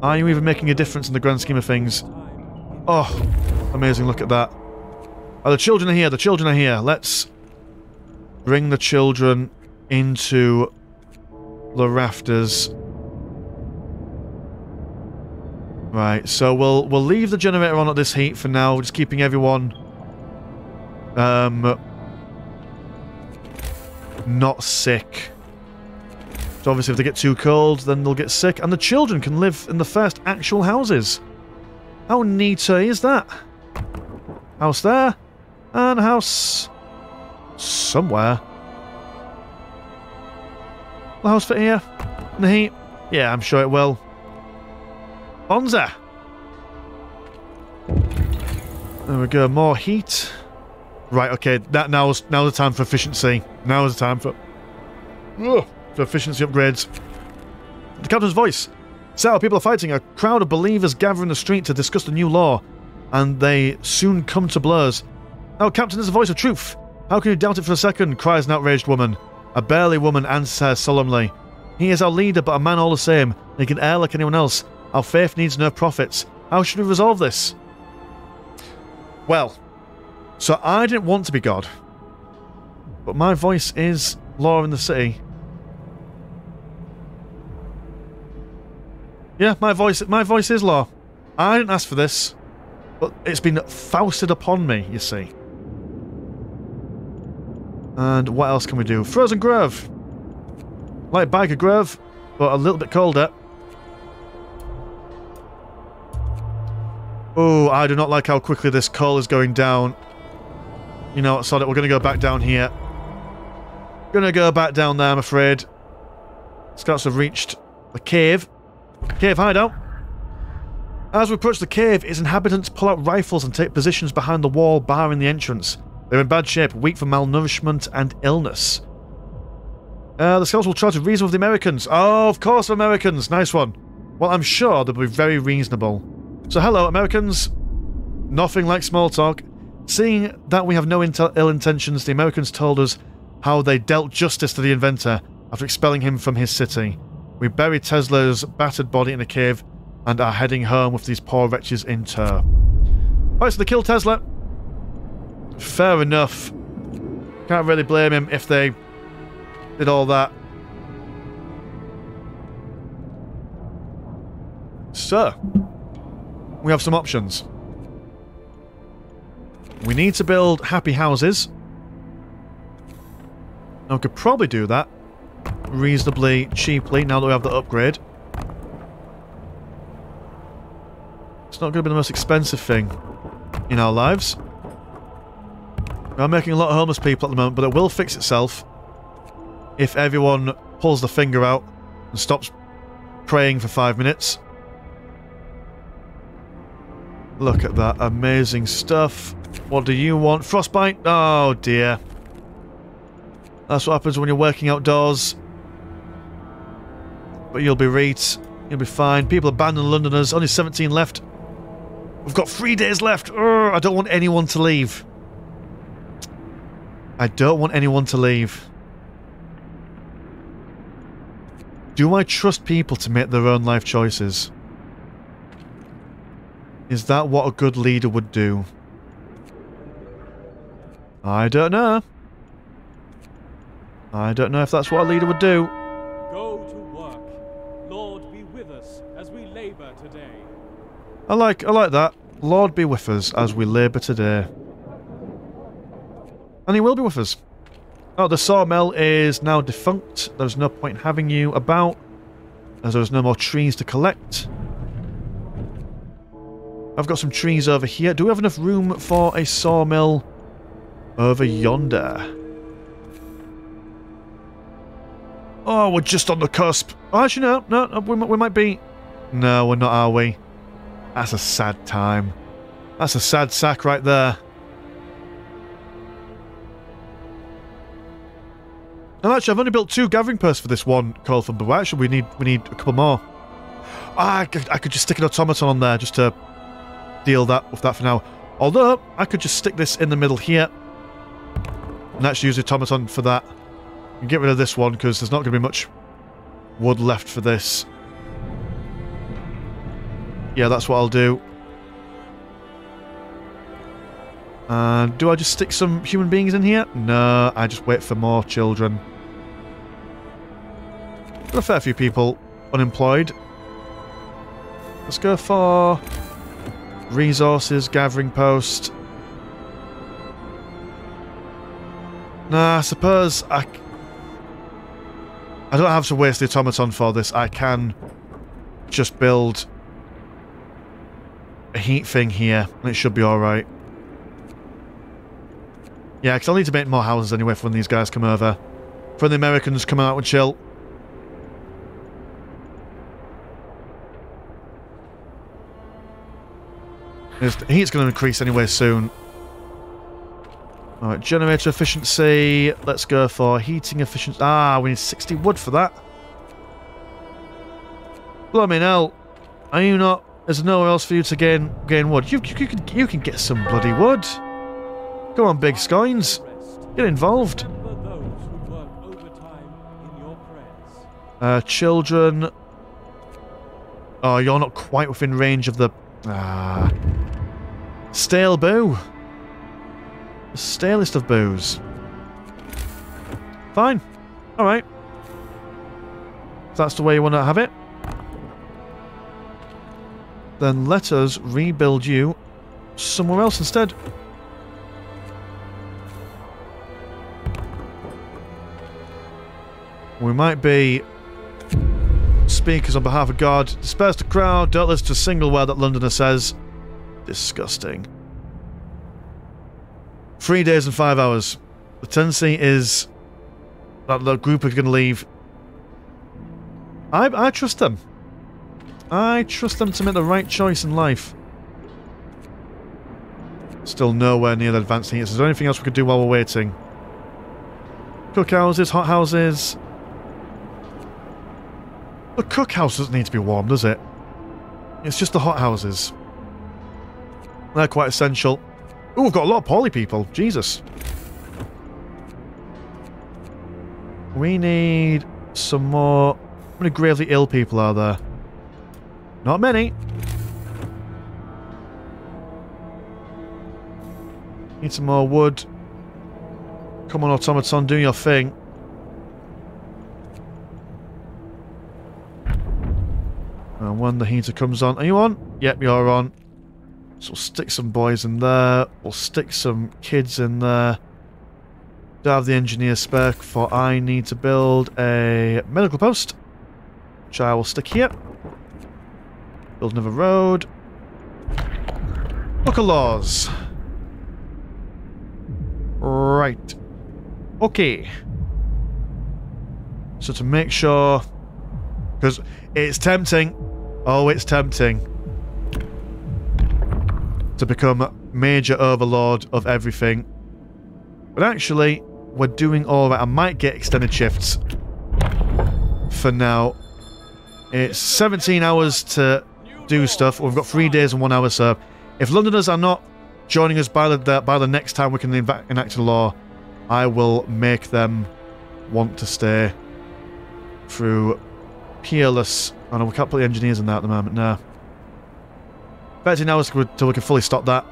Are you even making a difference in the grand scheme of things? Oh, amazing. Look at that. Oh, the children are here. The children are here. Let's bring the children into the rafters. Right, so we'll leave the generator on at this heat for now, just keeping everyone not sick. So obviously if they get too cold, then they'll get sick, and the children can live in the first actual houses. How neat is that? House there, and a house somewhere. The house fit here in the heat? Yeah, I'm sure it will. Bonza! There we go, more heat. Right, okay, now's the time for efficiency. Now is the time for efficiency upgrades. The captain's voice. So, people are fighting. A crowd of believers gather in the street to discuss the new law, and they soon come to blows. Our captain is the voice of truth. How can you doubt it for a second? Cries an outraged woman. A burly woman answers her solemnly. He is our leader, but a man all the same. He can err like anyone else. Our faith needs no prophets. How should we resolve this? Well, so I didn't want to be God, but my voice is law in the city. Yeah, my voice is law. I didn't ask for this, but it's been foisted upon me, you see. And what else can we do? Frozen Grove. Like Biker Grove, but a little bit colder. Oh, I do not like how quickly this coal is going down. You know what, sod it, we're going to go back down here. Gonna go back down there, I'm afraid. Scouts have reached the cave. Cave hideout. As we approach the cave, its inhabitants pull out rifles and take positions behind the wall barring the entrance. They're in bad shape, weak from malnourishment and illness. The scouts will try to reason with the Americans. Oh, of course, Americans. Nice one. Well, I'm sure they'll be very reasonable. So hello, Americans. Nothing like small talk. Seeing that we have no ill intentions, the Americans told us how they dealt justice to the inventor after expelling him from his city. We buried Tesla's battered body in a cave and are heading home with these poor wretches in tow. Right, so they killed Tesla. Fair enough. Can't really blame him if they did all that. So, we have some options. We need to build happy houses. Now, we could probably do that reasonably cheaply now that we have the upgrade. It's not going to be the most expensive thing in our lives. We are making a lot of homeless people at the moment, but it will fix itself if everyone pulls the finger out and stops praying for 5 minutes. Look at that. Amazing stuff. What do you want? Frostbite? Oh dear. That's what happens when you're working outdoors. But you'll be right. You'll be fine. People abandon Londoners. Only 17 left. We've got 3 days left. Urgh, I don't want anyone to leave. I don't want anyone to leave. Do I trust people to make their own life choices? Is that what a good leader would do? I don't know. I don't know if that's what a leader would do. Go to work. Lord be with us as we labour today. I like that. Lord be with us as we labour today. And he will be with us. Oh, the sawmill is now defunct. There's no point in having you about, as there's no more trees to collect. I've got some trees over here. Do we have enough room for a sawmill over yonder. Oh, we're just on the cusp. Oh, actually, no, we might be... No, we're not, are we? That's a sad time. That's a sad sack right there. And actually, I've only built 2 gathering posts for this one coal farm, but actually we need a couple more. I could just stick an automaton on there just to deal with that for now. Although, I could just stick this in the middle here. And actually use the automaton for that. And get rid of this one, because there's not going to be much wood left for this. Yeah, that's what I'll do. And do I just stick some human beings in here? No, I just wait for more children. Got a fair few people unemployed. Let's go for resources, gathering post. Nah, I suppose I don't have to waste the automaton for this. I can just build a heat thing here, and it should be alright. Yeah, because I'll need to make more houses anyway for when these guys come over. For when the Americans come out and chill. The heat's going to increase anyway soon. Alright, generator efficiency. Let's go for heating efficiency. Ah, we need 60 wood for that. Blimey hell. Are you not... There's nowhere else for you to gain wood. You can get some bloody wood. Come on, big scoins. Get involved. Children. Oh, you're not quite within range of the... Ah. Stale boo. The stalest of boos. Fine. Alright. If that's the way you want to have it, then let us rebuild you somewhere else instead. We might be speakers on behalf of God. Disperse the crowd. Don't listen to a single word that Londoner says. Disgusting. 3 days and 5 hours. The tendency is that the group are going to leave. I trust them. I trust them to make the right choice in life. Still nowhere near the advanced heaters. Is there anything else we could do while we're waiting? Cookhouses, hot houses. The cookhouse doesn't need to be warm, does it? It's just the hot houses. They're quite essential. Ooh, we've got a lot of poorly people. Jesus. We need some more... How many gravely ill people are there? Not many. Need some more wood. Come on, automaton, do your thing. And when the heater comes on... Are you on? Yep, you're on. So we'll stick some boys in there. We'll stick some kids in there. Do I have the engineer spec for I need to build a medical post, which I will stick here. Build another road. Book of laws. Right. Okay. So to make sure... Because it's tempting. Oh, it's tempting. To become major overlord of everything. But actually, we're doing alright. I might get extended shifts. For now. It's 17 hours to do stuff. We've got 3 days and 1 hour, so... If Londoners are not joining us by the next time we can enact a law, I will make them want to stay through peerless... Oh no, we can't put the engineers in there at the moment, no. 13 hours till we can fully stop that.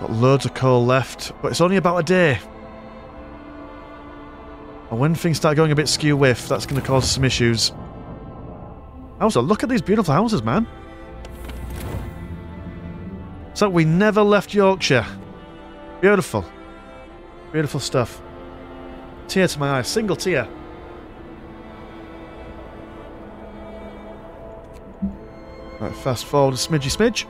Got loads of coal left, but it's only about a day. And when things start going a bit skew-whiff, that's going to cause some issues. Also, look at these beautiful houses, man. So we never left Yorkshire. Beautiful. Beautiful stuff. Tear to my eye. Single tear. Right, fast forward a smidgy smidge.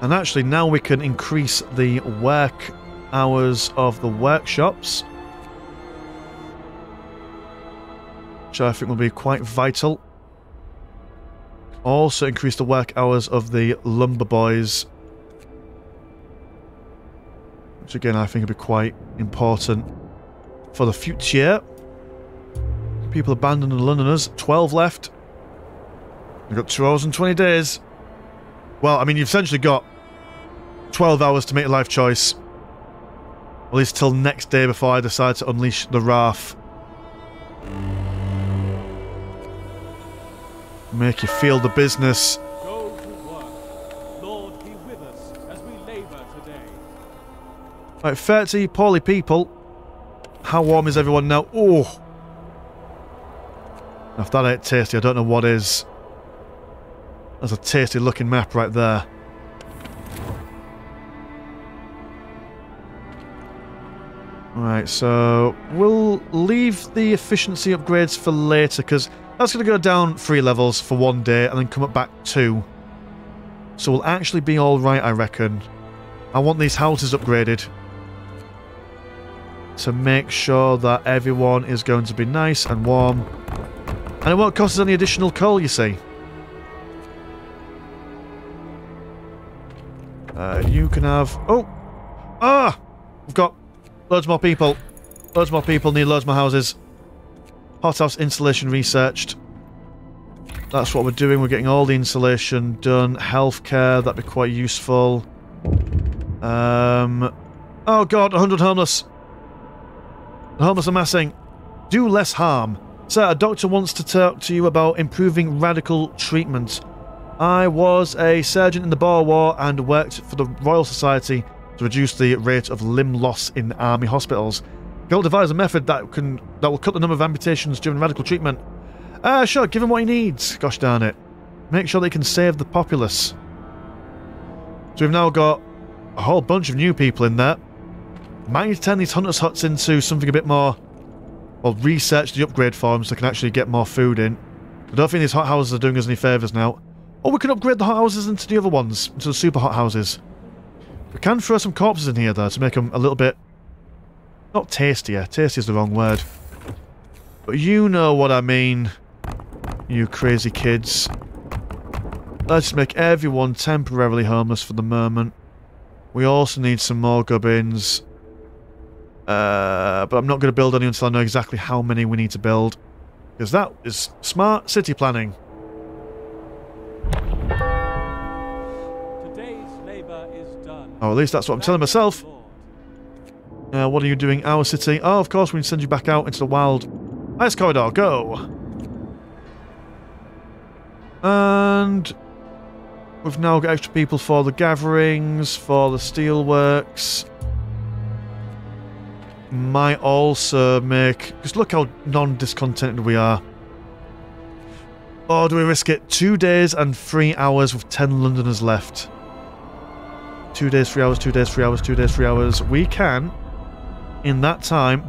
And actually, now we can increase the work hours of the workshops, which I think will be quite vital. Also increase the work hours of the lumber boys, which again I think will be quite important for the future. People abandoned in Londoners, 12 left. We've got 2 hours and 20 days. Well, I mean, you've essentially got 12 hours to make a life choice. At least till next day before I decide to unleash the wrath. Make you feel the business. Go to work. Lord, be with us as we labour today. Right, 30 poorly people. How warm is everyone now? Oh! If that ain't tasty, I don't know what is. That's a tasty looking map right there. Right, so we'll leave the efficiency upgrades for later, because that's going to go down 3 levels for 1 day and then come up back 2. So we'll actually be alright, I reckon. I want these houses upgraded to make sure that everyone is going to be nice and warm. And it won't cost us any additional coal, you see. You can have... Oh! Ah! We've got loads more people. Loads more people need loads more houses. Hothouse installation researched. That's what we're doing. We're getting all the insulation done. Healthcare, that'd be quite useful. Oh god, 100 homeless. The homeless are massing. Do less harm. Sir, a doctor wants to talk to you about improving radical treatment. I was a surgeon in the Boer War and worked for the Royal Society to reduce the rate of limb loss in army hospitals. You'll devise a method that will cut the number of amputations during radical treatment. Sure, give him what he needs. Gosh darn it. Make sure they can save the populace. So we've now got a whole bunch of new people in there. Might need to turn these hunters' huts into something a bit more... Well, research the upgrade for them so they can actually get more food in. I don't think these hot houses are doing us any favours now. Or we can upgrade the hot houses into the other ones, into the super hot houses. We can throw some corpses in here, though, to make them a little bit... Not tastier. Tasty is the wrong word. But you know what I mean, you crazy kids. Let's make everyone temporarily homeless for the moment. We also need some more gubbins. But I'm not going to build any until I know exactly how many we need to build. Because that is smart city planning. Today's labour is done. Oh, at least that's what I'm telling myself. What are you doing, our city? Oh, of course, we need to send you back out into the wild. Ice corridor, go! And... we've now got extra people for the gatherings, for the steelworks. Might also make... Because look how non-discontented we are. Or do we risk it? 2 days and 3 hours with 10 Londoners left. 2 days, 3 hours, 2 days, 3 hours, 2 days, 3 hours. We can, in that time...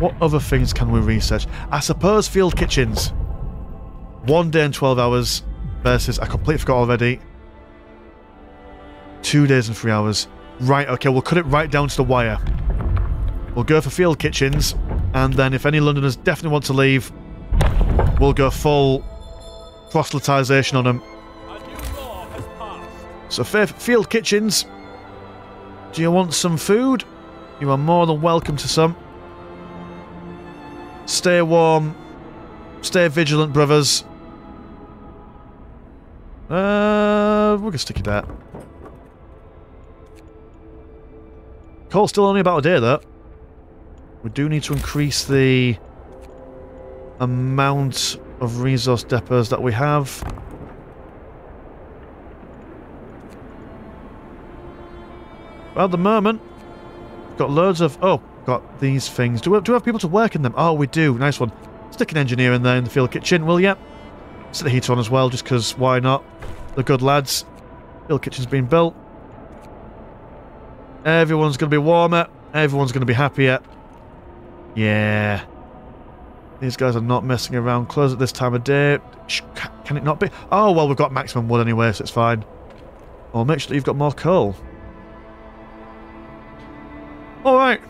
What other things can we research? I suppose field kitchens. 1 day and 12 hours versus... I completely forgot already. 2 days and 3 hours. Right, okay, we'll cut it right down to the wire. We'll go for field kitchens, and then if any Londoners definitely want to leave, we'll go full proselytization on them. A new law has passed. So, field kitchens, do you want some food? You are more than welcome to some. Stay warm. Stay vigilant, brothers. We're gonna stick it there. Coal's still only about a day, though. We do need to increase the amount of resource depots that we have. Well, at the moment, we've got loads of... Oh, got these things. Do we have people to work in them? Oh, we do. Nice one. Stick an engineer in there in the field kitchen, will ya? Set the heater on as well, just because why not? They're good lads. Field kitchen's been built. Everyone's going to be warmer. Everyone's going to be happier. Yeah. These guys are not messing around. Close at this time of day. Can it not be? Oh, well, we've got maximum wood anyway, so it's fine. Well, make sure that you've got more coal. Alright.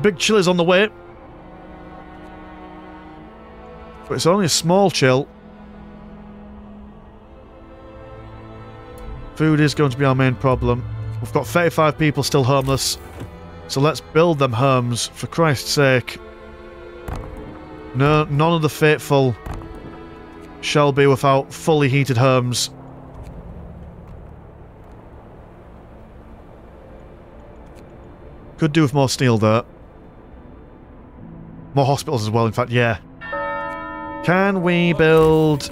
Big chill is on the way. But it's only a small chill. Food is going to be our main problem. We've got 35 people still homeless. So let's build them homes, for Christ's sake. No, none of the faithful shall be without fully heated homes. Could do with more steel, though. More hospitals as well, in fact, yeah. Can we build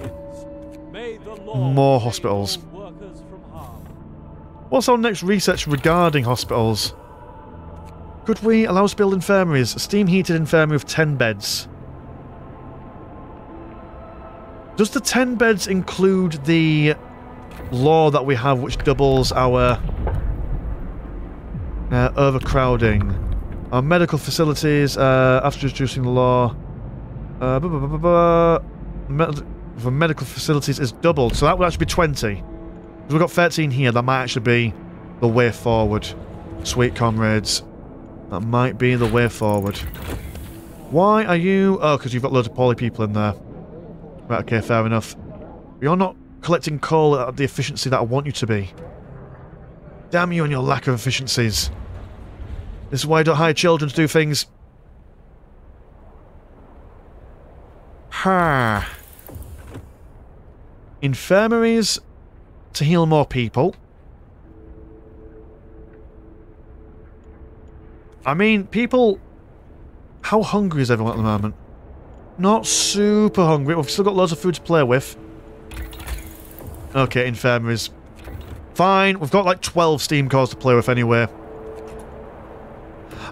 more hospitals? What's our next research regarding hospitals? Could we allow us to build infirmaries? A steam-heated infirmary with 10 beds. Does the 10 beds include the law that we have which doubles our overcrowding? Our medical facilities, after introducing the law... for medical facilities is doubled, so that would actually be 20. We've got 13 here, that might actually be the way forward. Sweet comrades. That might be the way forward. Why are you... Oh, because you've got loads of poly people in there. Right, okay, fair enough. You're not collecting coal at the efficiency that I want you to be. Damn you and your lack of efficiencies. This is why I don't hire children to do things. Ha. Infirmaries to heal more people. I mean, people... How hungry is everyone at the moment? Not super hungry. We've still got loads of food to play with. Okay, infirmaries. Fine, we've got like 12 steam cores to play with anyway.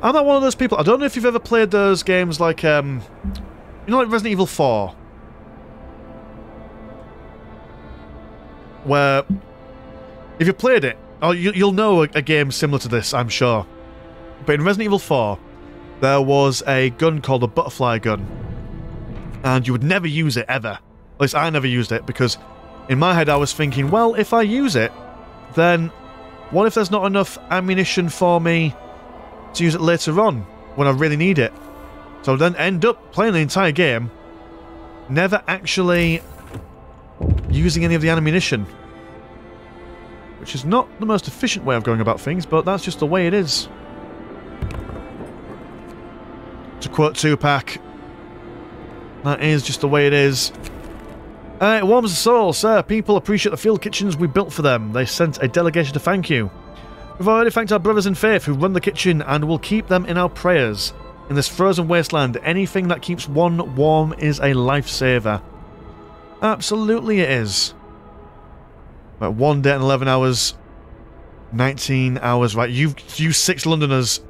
I'm not one of those people... I don't know if you've ever played those games like, you know, like Resident Evil 4? Where... If you played it, oh, you'll know a game similar to this, I'm sure. But in Resident Evil 4, there was a gun called a butterfly gun. And you would never use it, ever. At least I never used it, because in my head I was thinking, well, if I use it, then what if there's not enough ammunition for me to use it later on, when I really need it? So I then end up playing the entire game, never actually using any of the ammunition. Which is not the most efficient way of going about things, but that's just the way it is. To quote Tupac, that is just the way it is. It warms the soul, sir. People appreciate the field kitchens we built for them. They sent a delegation to thank you. We've already thanked our brothers in faith who run the kitchen and will keep them in our prayers. In this frozen wasteland, anything that keeps one warm is a lifesaver. Absolutely it is. Right, 1 day and 11 hours. 19 hours, right. You 6 Londoners,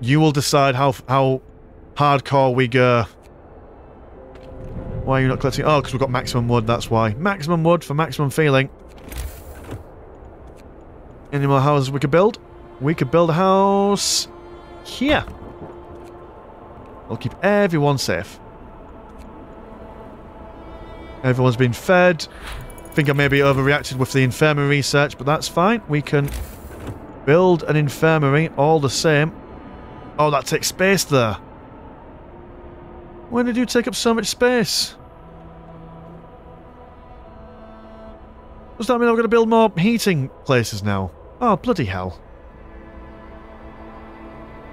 you will decide how hardcore we go. Why are you not collecting? Oh, because we've got maximum wood, that's why. Maximum wood for maximum feeling. Any more houses we could build? We could build a house here. We'll keep everyone safe. Everyone's been fed. I think I maybe overreacted with the infirmary research, but that's fine. We can build an infirmary all the same. Oh, that takes space there. When did you take up so much space? Does that mean I'm going to build more heating places now? Oh, bloody hell.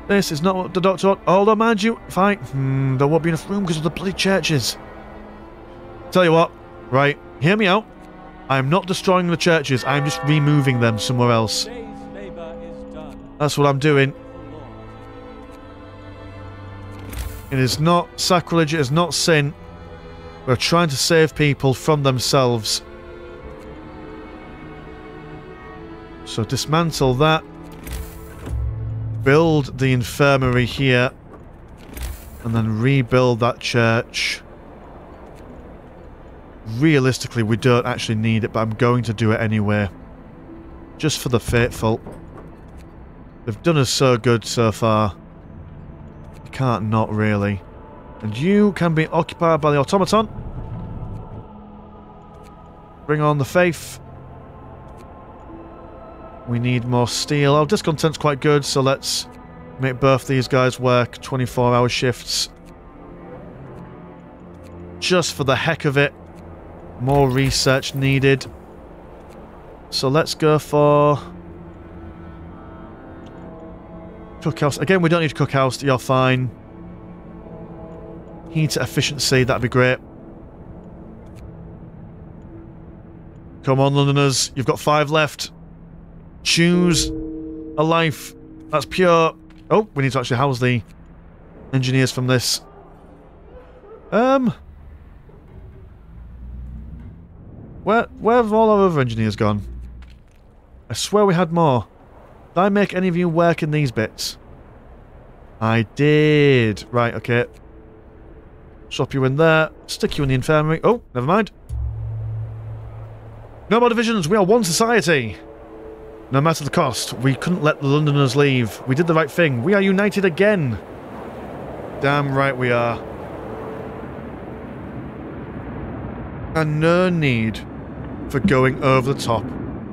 This is not what the doctor... Hold on, mind you. Fine. There won't be enough room because of the bloody churches. Tell you what. Right. Hear me out. I'm not destroying the churches. I'm just removing them somewhere else. That's what I'm doing. It is not sacrilege. It is not sin. We're trying to save people from themselves. So dismantle that. Build the infirmary here. And then rebuild that church. Realistically, we don't actually need it, but I'm going to do it anyway. Just for the faithful. They've done us so good so far. You can't not really. And you can be occupied by the automaton. Bring on the faith. We need more steel. Our discontent's quite good, so let's make both these guys work 24-hour shifts. Just for the heck of it. More research needed. So let's go for... cookhouse. Again, we don't need cookhouse. You're fine. Heater efficiency, that'd be great. Come on, Londoners. You've got 5 left. Choose a life. That's pure. Oh, we need to actually house the engineers from this. Where have all our other engineers gone? I swear we had more. Did I make any of you work in these bits? I did. Right, okay. Swap you in there. Stick you in the infirmary. Oh, never mind. No more divisions. We are one society. No matter the cost, we couldn't let the Londoners leave. We did the right thing. We are united again. Damn right we are. And no need for going over the top.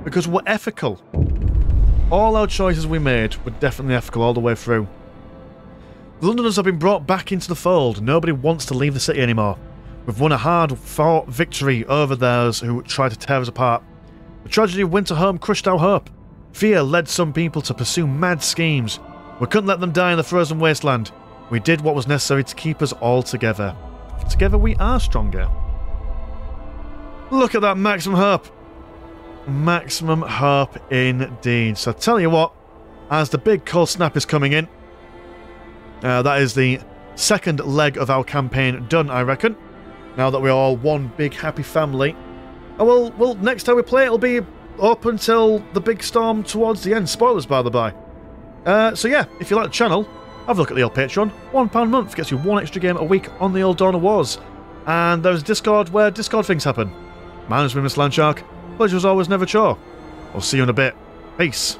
Because we're ethical. All our choices we made were definitely ethical all the way through. The Londoners have been brought back into the fold. Nobody wants to leave the city anymore. We've won a hard-fought victory over those who tried to tear us apart. The tragedy of Winterhome crushed our hope. Fear led some people to pursue mad schemes. We couldn't let them die in the frozen wasteland. We did what was necessary to keep us all together. Together we are stronger. Look at that maximum hope. Maximum hope indeed. So I tell you what, as the big cold snap is coming in, that is the second leg of our campaign done, I reckon. Now that we're all one big happy family. Oh, well, next time we play it'll be up until the big storm towards the end. Spoilers, by the by. So yeah, if you like the channel, have a look at the old Patreon. £1 a month gets you 1 extra game a week on the old Dawn of Wars. And there's Discord where Discord things happen. My name's been Mr. Landshark. Pleasure as always, never chore. I'll see you in a bit. Peace.